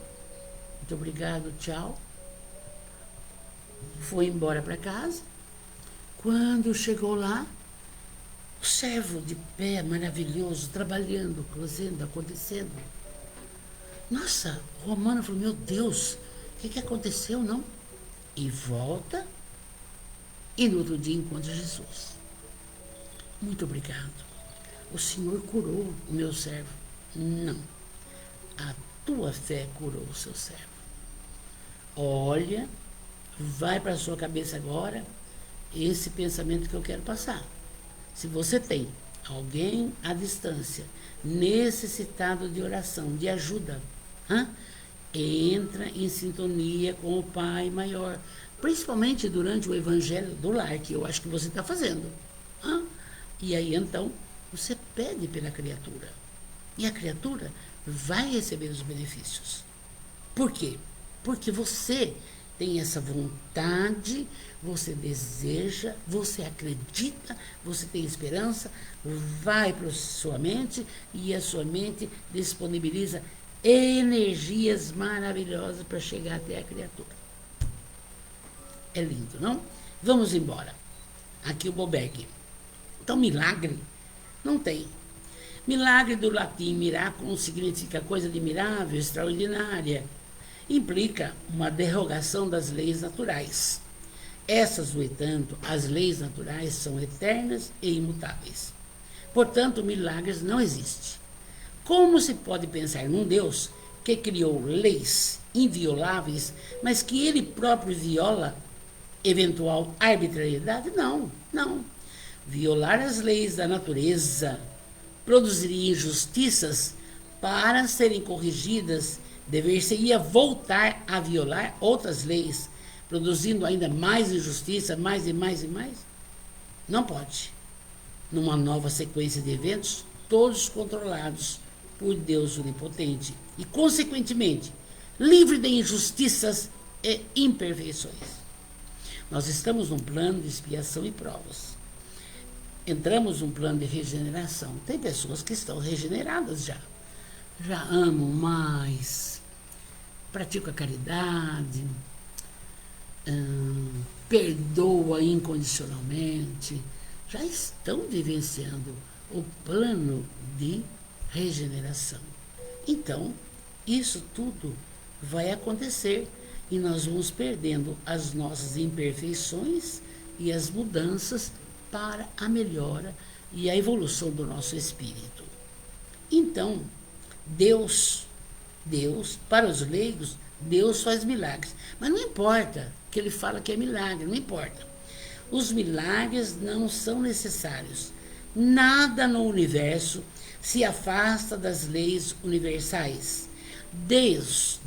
A: muito obrigado, tchau, foi embora para casa. Quando chegou lá, o servo de pé, maravilhoso, trabalhando, fazendo, acontecendo. Nossa, o romano falou: meu Deus, o que aconteceu, não? E volta, e no outro dia encontra Jesus. Muito obrigado. O Senhor curou o meu servo. Não. A tua fé curou o seu servo. Olha, vai para a sua cabeça agora esse pensamento que eu quero passar. Se você tem alguém à distância, necessitado de oração, de ajuda, entra em sintonia com o Pai maior, principalmente durante o Evangelho do Lar, que eu acho que você está fazendo. E aí então você pede pela criatura e a criatura vai receber os benefícios. Por quê? Porque você tem essa vontade, você deseja, você acredita, você tem esperança, vai para a sua mente e a sua mente disponibiliza energias maravilhosas para chegar até a criatura. É lindo, não? Vamos embora. Aqui o Boberg. Então, milagre não tem. Milagre do latim miraculum significa coisa admirável, extraordinária. Implica uma derrogação das leis naturais. Essas, no entanto, as leis naturais são eternas e imutáveis. Portanto, milagres não existem. Como se pode pensar num Deus que criou leis invioláveis, mas que ele próprio viola eventual arbitrariedade? Não, não. Violar as leis da natureza produziria injustiças. Para serem corrigidas, dever-se-ia voltar a violar outras leis, produzindo ainda mais injustiça, mais e mais e mais? Não pode. Numa nova sequência de eventos, todos controlados por Deus onipotente e, consequentemente, livre de injustiças e imperfeições. Nós estamos num plano de expiação e provas. Entramos num plano de regeneração. Tem pessoas que estão regeneradas já amam mais, praticam a caridade, perdoa incondicionalmente, já estão vivenciando o plano de regeneração. Então, isso tudo vai acontecer e nós vamos perdendo as nossas imperfeições e as mudanças para a melhora e a evolução do nosso espírito. Então, Deus, para os leigos, Deus faz milagres. Mas não importa que ele fala que é milagre, não importa. Os milagres não são necessários. Nada no universo se afasta das leis universais. Deus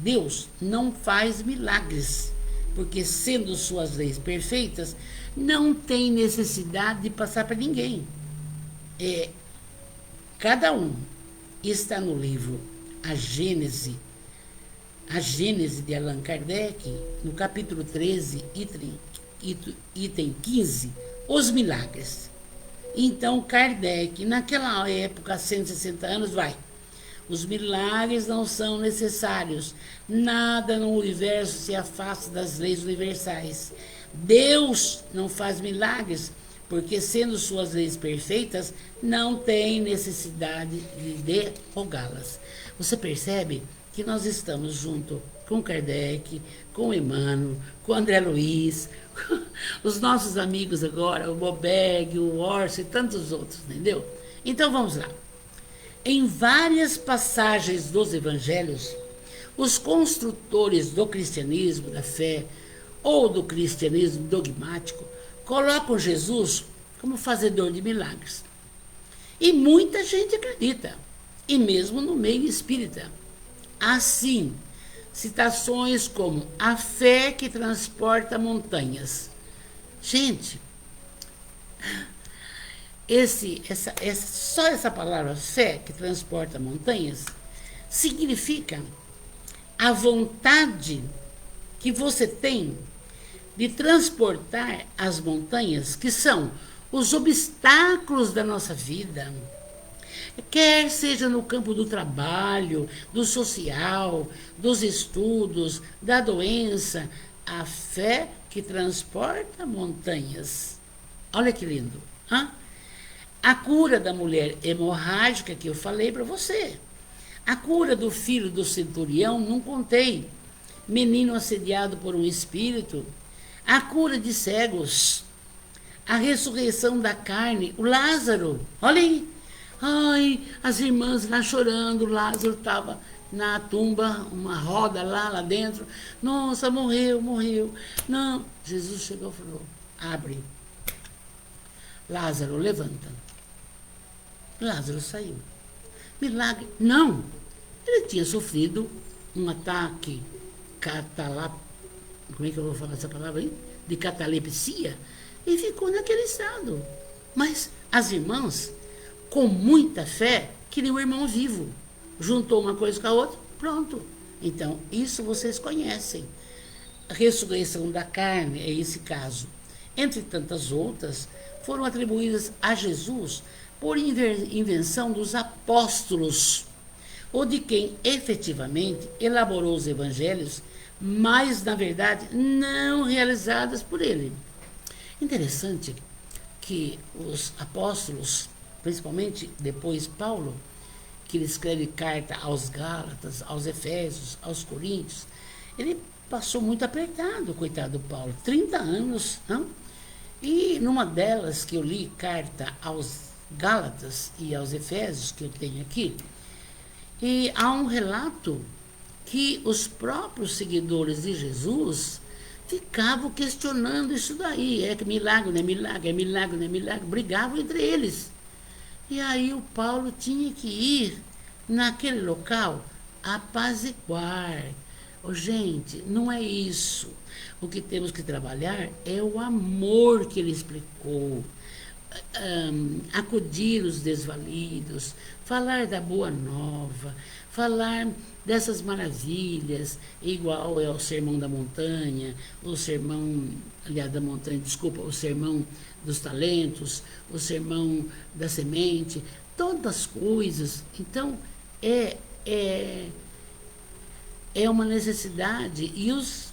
A: não faz milagres, porque sendo suas leis perfeitas, não tem necessidade de passar para ninguém. Cada um está no livro A Gênese de Allan Kardec, no capítulo 13, item 15, os milagres. Então, Kardec, naquela época, há 160 anos, os milagres não são necessários. Nada no universo se afasta das leis universais. Deus não faz milagres, porque, sendo suas leis perfeitas, não tem necessidade de derrogá-las. Você percebe que nós estamos junto com Kardec, com Emmanuel, com André Luiz, com os nossos amigos agora, o Boberg, o Orso e tantos outros, entendeu? Então vamos lá. Em várias passagens dos evangelhos, os construtores do cristianismo, da fé, ou do cristianismo dogmático, colocam Jesus como fazedor de milagres. E muita gente acredita, e mesmo no meio espírita. Assim, citações como a fé que transporta montanhas. Gente, só essa palavra fé que transporta montanhas significa a vontade que você tem de transportar as montanhas, que são os obstáculos da nossa vida, quer seja no campo do trabalho, do social, dos estudos, da doença, a fé que transporta montanhas. Olha que lindo. A cura da mulher hemorrágica que eu falei para você. A cura do filho do centurião, não contei. Menino assediado por um espírito. A cura de cegos. A ressurreição da carne. O Lázaro. Olha aí. Ai, as irmãs lá chorando. Lázaro estava na tumba, uma roda lá dentro. Nossa, morreu. Não. Jesus chegou e falou: abre. Lázaro, levanta. Lázaro saiu. Milagre. Não. Ele tinha sofrido um ataque como é que eu vou falar essa palavra aí? De catalepsia. E ficou naquele estado. Mas as irmãs, com muita fé, queriam o irmão vivo. Juntou uma coisa com a outra, pronto. Então, isso vocês conhecem. A ressurreição da carne é esse caso. Entre tantas outras, foram atribuídas a Jesus por invenção dos apóstolos, ou de quem efetivamente elaborou os evangelhos, mas, na verdade, não realizadas por ele. Interessante que os apóstolos, principalmente depois Paulo, que ele escreve carta aos Gálatas, aos Efésios, aos Coríntios, ele passou muito apertado, coitado do Paulo, 30 anos, não? E numa delas que eu li, carta aos Gálatas e aos Efésios, que eu tenho aqui, e há um relato que os próprios seguidores de Jesus ficavam questionando isso daí. É que milagre, não é milagre, é milagre, não é milagre. Brigavam entre eles. E aí o Paulo tinha que ir naquele local apaziguar. Gente, não é isso. O que temos que trabalhar é o amor que ele explicou. Acudir os desvalidos, falar da boa nova, falar dessas maravilhas, igual é o sermão da montanha, o sermão, aliás, da montanha, desculpa, o sermão dos talentos, o sermão da semente, todas as coisas. Então, é uma necessidade, e os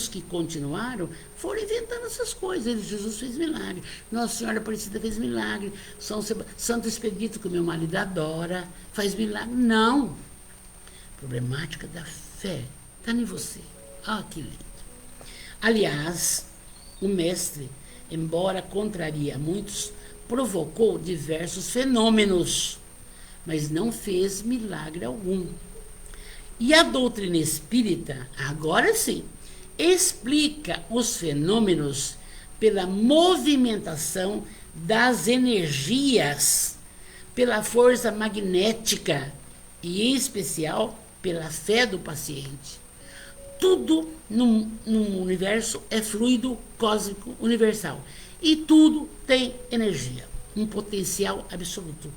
A: que continuaram foram inventando essas coisas. Jesus fez milagre, Nossa Senhora Aparecida fez milagre, Santo Expedito, que o meu marido adora, faz milagre. Não. A problemática da fé está em você. Que lindo. Aliás, o mestre, embora contraria a muitos, provocou diversos fenômenos, mas não fez milagre algum. E a doutrina espírita, agora sim, explica os fenômenos pela movimentação das energias, pela força magnética e, em especial, pela fé do paciente. Tudo no universo é fluido cósmico universal e tudo tem energia, um potencial absoluto.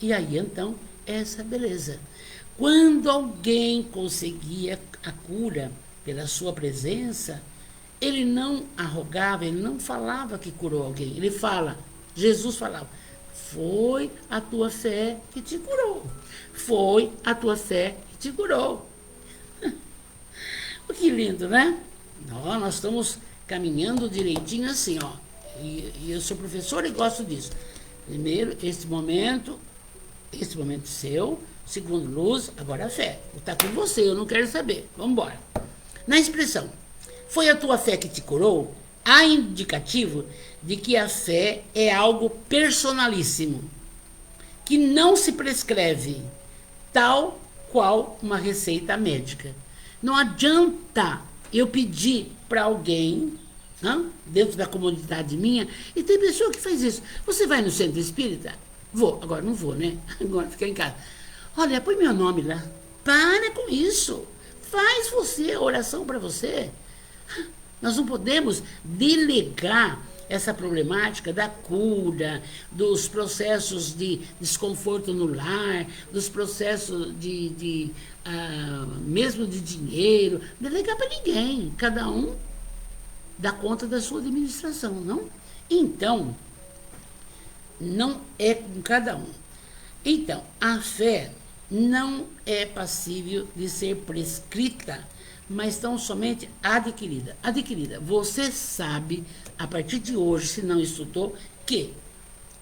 A: E aí, então, essa beleza. Quando alguém conseguia a cura pela sua presença, ele não arrogava, ele não falava que curou alguém. Ele fala, Jesus falava, foi a tua fé que te curou. Foi a tua fé que te curou. Que lindo, né? Nós estamos caminhando direitinho assim, ó. E eu sou professor e gosto disso. Primeiro, esse momento seu. Segundo, luz, agora a fé. Está com você, eu não quero saber. Vamos embora. Na expressão, foi a tua fé que te curou? Há indicativo de que a fé é algo personalíssimo, que não se prescreve, tal qual uma receita médica. Não adianta eu pedir para alguém, dentro da comunidade minha, e tem pessoa que faz isso. Você vai no centro espírita? Vou, agora não vou, né? Agora fica em casa. Olha, põe meu nome lá. Para com isso. Faz você a oração para você. Nós não podemos delegar essa problemática da cura, dos processos de desconforto no lar, dos processos mesmo de dinheiro, delegar para ninguém. Cada um dá conta da sua administração, não? Então, não é com cada um. Então, a fé não é passível de ser prescrita, mas tão somente adquirida. Adquirida. Você sabe, a partir de hoje, se não estudou, que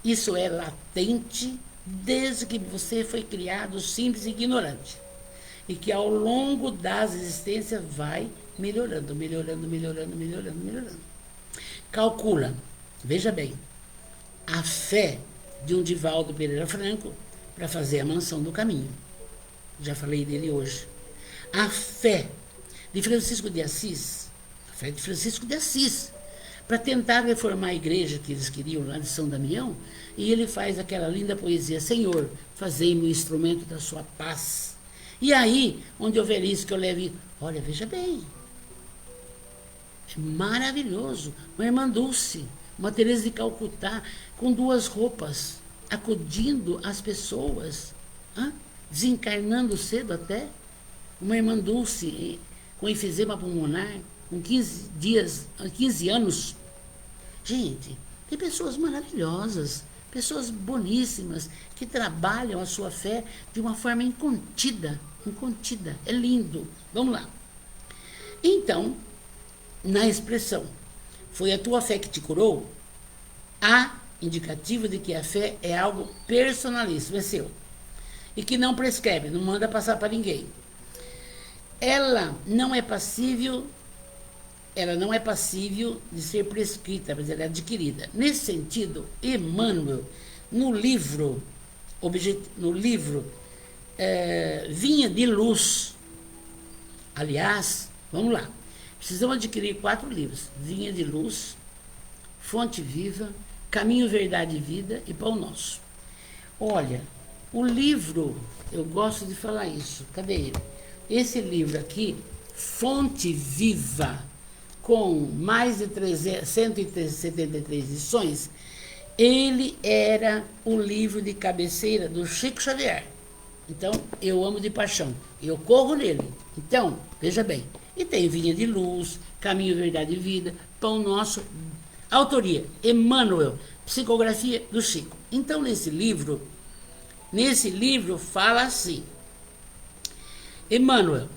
A: isso é latente desde que você foi criado simples e ignorante. E que ao longo das existências vai melhorando, melhorando, melhorando, melhorando, melhorando. Calcula, veja bem, a fé de um Divaldo Pereira Franco para fazer a Mansão do Caminho. Já falei dele hoje. A fé de Francisco de Assis, a fé de Francisco de Assis, para tentar reformar a igreja que eles queriam lá de São Damião, e ele faz aquela linda poesia, Senhor, fazei-me um instrumento da sua paz. E aí, onde houver isso que eu leve, olha, veja bem, é maravilhoso, uma irmã Dulce, uma Teresa de Calcutá, com 2 roupas, acudindo as pessoas, desencarnando cedo até, uma irmã Dulce com enfisema pulmonar, com 15 anos. Gente, tem pessoas maravilhosas, pessoas boníssimas, que trabalham a sua fé de uma forma incontida, é lindo. Vamos lá. Então, na expressão, foi a tua fé que te curou? Há indicativo de que a fé é algo personalíssimo, é seu. E que não prescreve, não manda passar para ninguém. Ela não é passível de ser prescrita, mas ela é adquirida. Nesse sentido, Emmanuel, no livro Vinha de Luz, aliás, vamos lá, precisamos adquirir 4 livros, Vinha de Luz, Fonte Viva, Caminho, Verdade e Vida e Pão Nosso. Olha, o livro, eu gosto de falar isso, cadê ele? Esse livro aqui, Fonte Viva, com mais de 173 edições, ele era o livro de cabeceira do Chico Xavier. Então, eu amo de paixão, eu corro nele. Então, veja bem, e tem Vinha de Luz, Caminho, Verdade e Vida, Pão Nosso, autoria, Emmanuel, psicografia do Chico. Então, nesse livro fala assim, Emmanuel,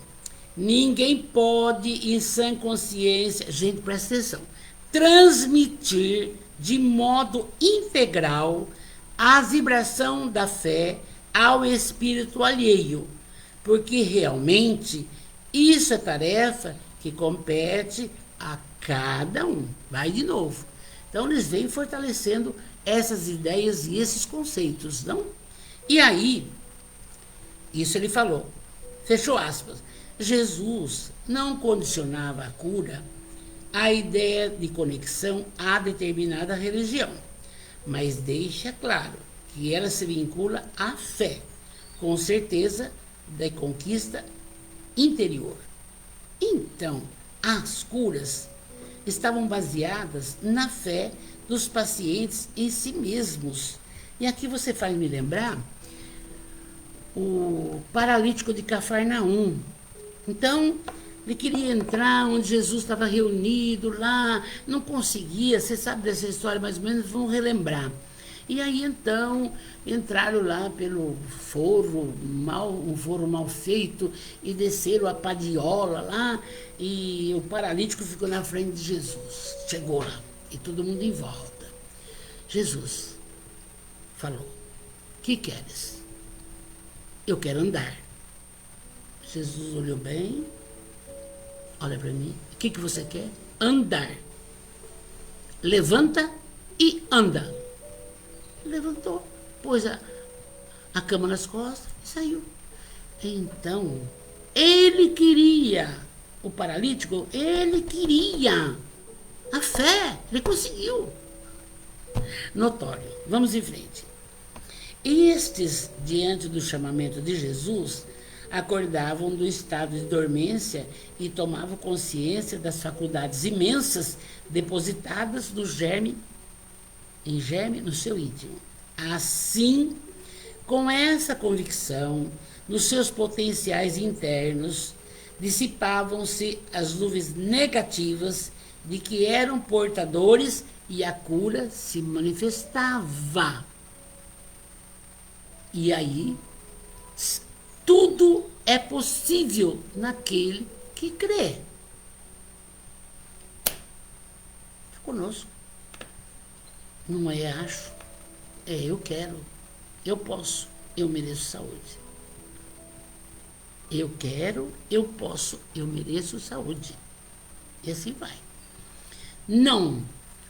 A: ninguém pode, em sã consciência, gente, presta atenção, transmitir de modo integral a vibração da fé ao espírito alheio, porque realmente isso é tarefa que compete a cada um. Vai de novo. Então, eles vêm fortalecendo essas ideias e esses conceitos, não? E aí, isso ele falou, fechou aspas, Jesus não condicionava a cura à ideia de conexão a determinada religião, mas deixa claro que ela se vincula à fé, com certeza da conquista interior. Então, as curas estavam baseadas na fé dos pacientes em si mesmos. E aqui você faz me lembrar o paralítico de Cafarnaum. Então, ele queria entrar onde Jesus estava reunido lá, não conseguia, você sabe dessa história mais ou menos, vamos relembrar. E aí então entraram lá pelo um foro mal feito, e desceram a padiola lá, e o paralítico ficou na frente de Jesus. Chegou lá, e todo mundo em volta. Jesus falou: que queres? Eu quero andar. Jesus olhou bem, olha para mim, o que você quer? Andar. Levanta e anda. Levantou, pôs a cama nas costas e saiu. Então, ele queria, o paralítico, ele queria a fé, ele conseguiu. Notório. Vamos em frente. Estes, diante do chamamento de Jesus, acordavam do estado de dormência e tomavam consciência das faculdades imensas depositadas no germe no seu íntimo. Assim, com essa convicção, nos seus potenciais internos, dissipavam-se as nuvens negativas de que eram portadores e a cura se manifestava. E aí, tudo é possível naquele que crê. Conosco. Não é acho, é eu quero, eu posso, eu mereço saúde. Eu quero, eu posso, eu mereço saúde. E assim vai. Não.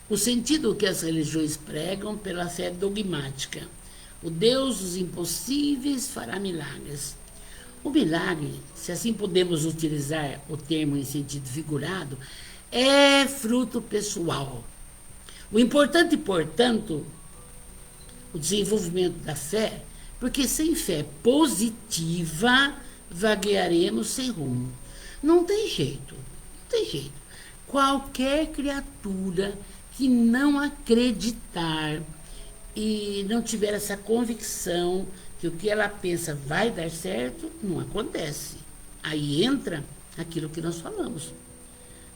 A: O sentido que as religiões pregam pela fé dogmática. O Deus dos impossíveis fará milagres. O milagre, se assim podemos utilizar o termo em sentido figurado, é fruto pessoal. O importante, portanto, o desenvolvimento da fé, porque sem fé positiva, vaguearemos sem rumo. Não tem jeito, não tem jeito. Qualquer criatura que não acreditar e não tiver essa convicção que o que ela pensa vai dar certo, não acontece. Aí entra aquilo que nós falamos.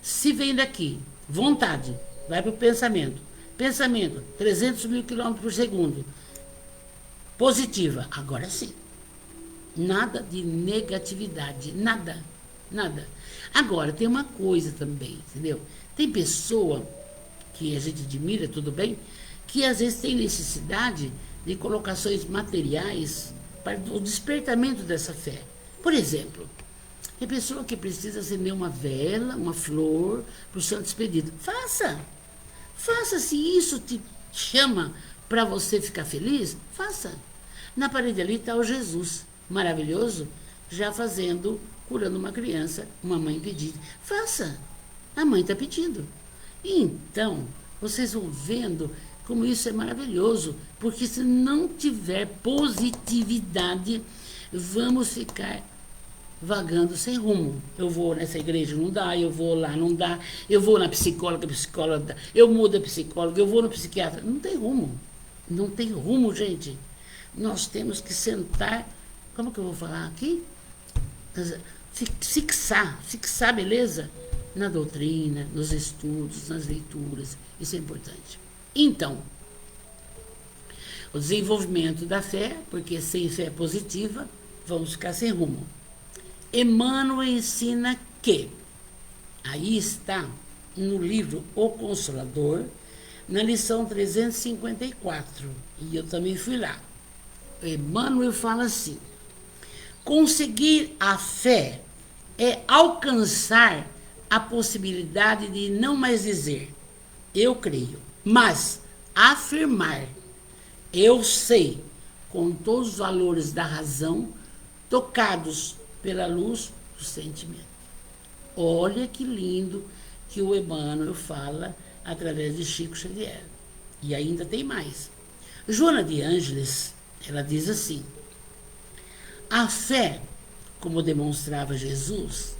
A: Se vem daqui, vontade, vai para o pensamento. Pensamento, 300 mil quilômetros por segundo. Positiva, agora sim. Nada de negatividade, nada, nada. Agora, tem uma coisa também, entendeu? Tem pessoa que a gente admira, tudo bem, que às vezes tem necessidade de colocações materiais para o despertamento dessa fé. Por exemplo, tem pessoa que precisa acender uma vela, uma flor, para o seu despedido. Faça! Faça, se isso te chama para você ficar feliz, faça. Na parede ali está o Jesus, maravilhoso, já fazendo, curando uma criança, uma mãe pedindo. Faça, a mãe está pedindo. Então, vocês vão vendo como isso é maravilhoso, porque se não tiver positividade, vamos ficar vagando sem rumo. Eu vou nessa igreja, não dá, eu vou lá, não dá, eu vou na psicóloga, psicóloga, eu mudo a psicóloga, eu vou no psiquiatra. Não tem rumo. Não tem rumo, gente. Nós temos que sentar, como que eu vou falar aqui? Fixar, beleza? Na doutrina, nos estudos, nas leituras. Isso é importante. Então, o desenvolvimento da fé, porque sem fé positiva, vamos ficar sem rumo. Emmanuel ensina que, aí está no livro O Consolador, na lição 354, e eu também fui lá. Emmanuel fala assim: conseguir a fé é alcançar a possibilidade de não mais dizer eu creio, mas afirmar eu sei, com todos os valores da razão, tocados pela luz do sentimento. Olha que lindo que o Emmanuel fala através de Chico Xavier. E ainda tem mais. Joana de Ângeles, ela diz assim: a fé, como demonstrava Jesus,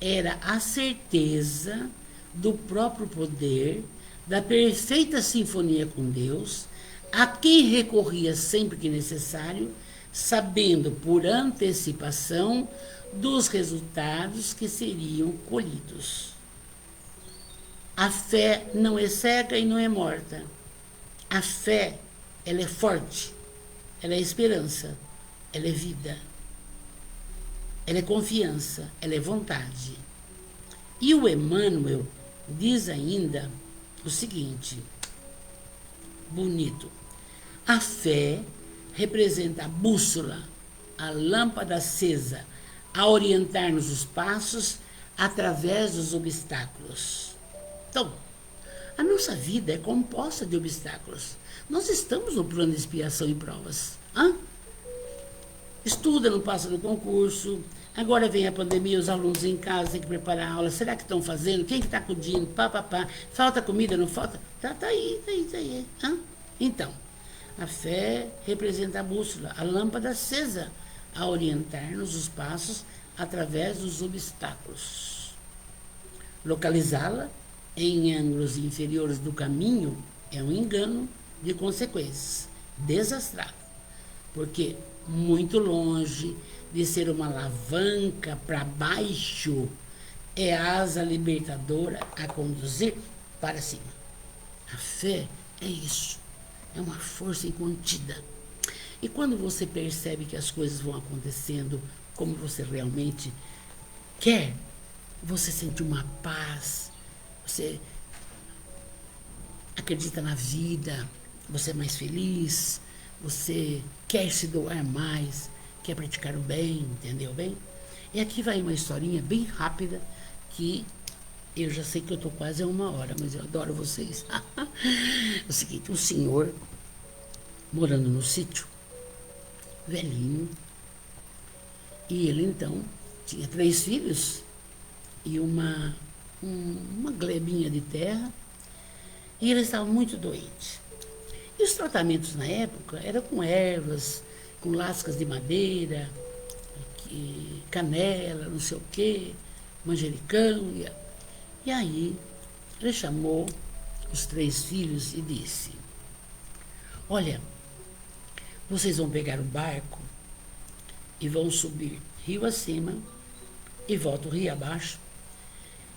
A: era a certeza do próprio poder, da perfeita sinfonia com Deus, a quem recorria sempre que necessário, sabendo por antecipação dos resultados que seriam colhidos. A fé não é cega e não é morta. A fé, ela é forte, ela é esperança, ela é vida, ela é confiança, ela é vontade. E o Emmanuel diz ainda o seguinte, bonito: a fé representa a bússola, a lâmpada acesa, a orientar-nos os passos através dos obstáculos. Então, a nossa vida é composta de obstáculos. Nós estamos no plano de expiação e provas. Estuda, não passa no concurso. Agora vem a pandemia, os alunos em casa têm que preparar a aula. Será que estão fazendo? Quem que está acudindo? Falta comida, não falta? Tá aí. Então, a fé representa a bússola, a lâmpada acesa, a orientar-nos os passos através dos obstáculos. Localizá-la em ângulos inferiores do caminho é um engano de consequências, desastrado, porque muito longe de ser uma alavanca para baixo, é a asa libertadora a conduzir para cima. A fé é isso, é uma força incontida. E quando você percebe que as coisas vão acontecendo como você realmente quer, você sente uma paz, você acredita na vida, você é mais feliz, você quer se doar mais, quer praticar o bem, entendeu bem? E aqui vai uma historinha bem rápida, que eu já sei que eu estou quase a 1 hora, mas eu adoro vocês. É o seguinte, um senhor morando no sítio, velhinho, e ele então tinha 3 filhos e uma glebinha de terra, e ele estava muito doente. E os tratamentos na época eram com ervas, com lascas de madeira, canela, não sei o quê, manjericão. E aí ele chamou os 3 filhos e disse: olha, vocês vão pegar o barco e vão subir rio acima e voltam rio abaixo,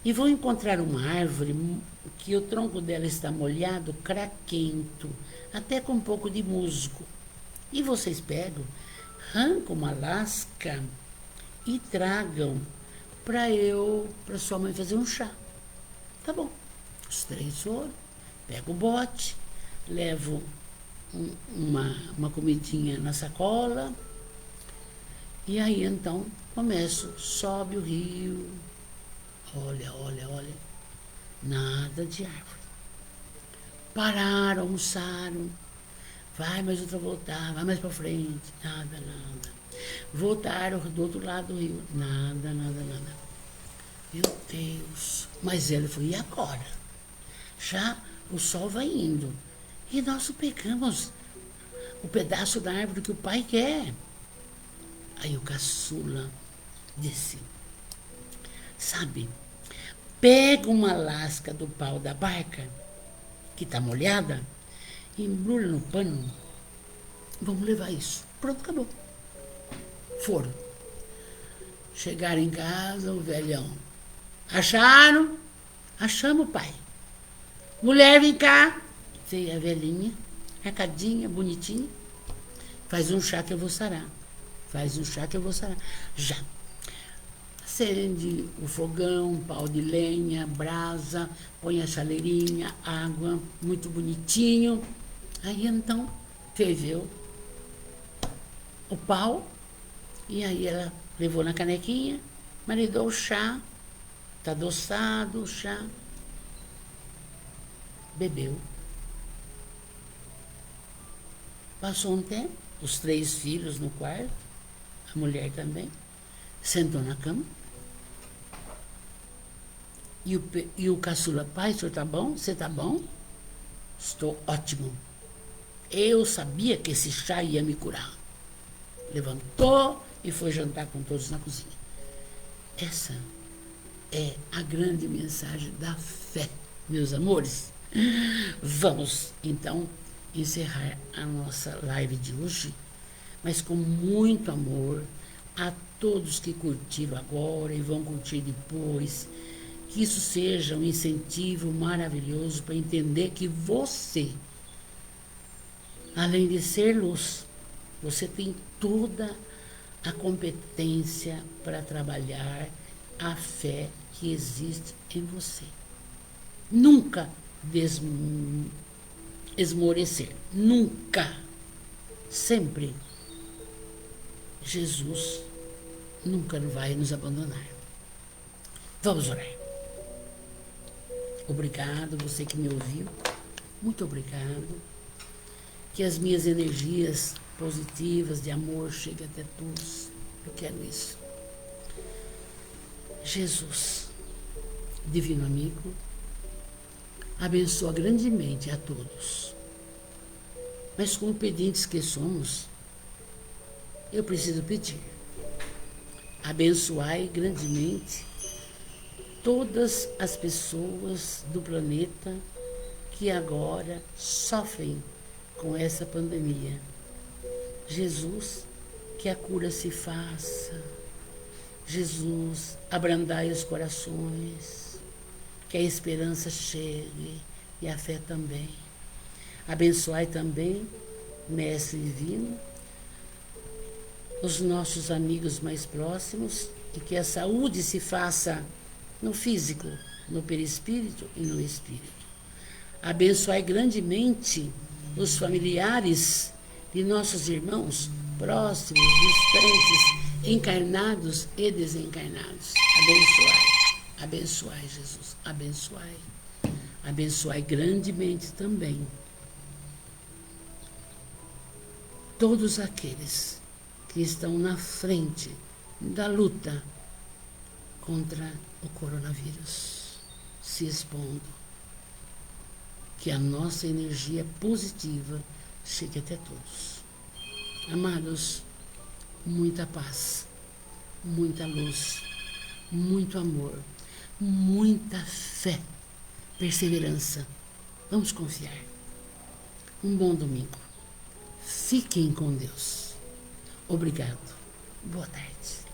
A: e vão encontrar uma árvore que o tronco dela está molhado, craquento, até com um pouco de musgo. E vocês pegam, arrancam uma lasca e tragam para sua mãe fazer um chá. Tá bom. Os 3 foram, pegam o bote, levam uma comidinha na sacola, e aí então começam, sobe o rio. Olha, nada de árvore. Pararam, almoçaram, vai mais outra voltar, vai mais para frente, nada. Voltaram do outro lado do rio, nada. Meu Deus, mas ele falou: e agora? Já o sol vai indo, e nós pegamos o pedaço da árvore que o pai quer. Aí o caçula disse: sabe, pega uma lasca do pau da barca, que está molhada, embrulha no pano, vamos levar isso. Pronto, acabou. Foram. Chegaram em casa, o velhão: acharam? Achamos, pai. Mulher, vem cá. Veio a velhinha, recadinha, bonitinha. Faz um chá que eu vou sarar. Já. Acende o fogão, pau de lenha, brasa, põe a chaleirinha, água, muito bonitinho. Aí então ferveu o pau, e aí ela levou na canequinha, maridou o chá, tá adoçado o chá, bebeu. Passou um tempo, os 3 filhos no quarto, a mulher também, sentou na cama. E o caçula: pai, o senhor tá bom? Você tá bom? Estou ótimo. Eu sabia que esse chá ia me curar. Levantou e foi jantar com todos na cozinha. Essa é a grande mensagem da fé, meus amores. Vamos, então, encerrar a nossa live de hoje mas com muito amor a todos que curtiram agora e vão curtir depois. Que isso seja um incentivo maravilhoso para entender que você, além de ser luz, você tem toda a competência para trabalhar a fé que existe em você. Nunca esmorecer, nunca, sempre. Jesus nunca vai nos abandonar. Vamos orar. Obrigado, você que me ouviu, muito obrigado. Que as minhas energias positivas de amor cheguem até todos. Eu quero isso. Jesus, divino amigo, abençoa grandemente a todos. Mas como pedintes que somos, eu preciso pedir. Abençoai grandemente todas as pessoas do planeta que agora sofrem com essa pandemia. Jesus, que a cura se faça. Jesus, abrandai os corações, que a esperança chegue e a fé também. Abençoai também, Mestre Divino, os nossos amigos mais próximos e que a saúde se faça no físico, no perispírito e no espírito. Abençoai grandemente os familiares de nossos irmãos próximos, distantes, encarnados e desencarnados. Abençoai, abençoai, Jesus, abençoai. Abençoai grandemente também todos aqueles que estão na frente da luta contra o coronavírus, se expondo. Que a nossa energia positiva chegue até todos. Amados, muita paz, muita luz, muito amor, muita fé, perseverança. Vamos confiar. Um bom domingo. Fiquem com Deus. Obrigado. Boa tarde.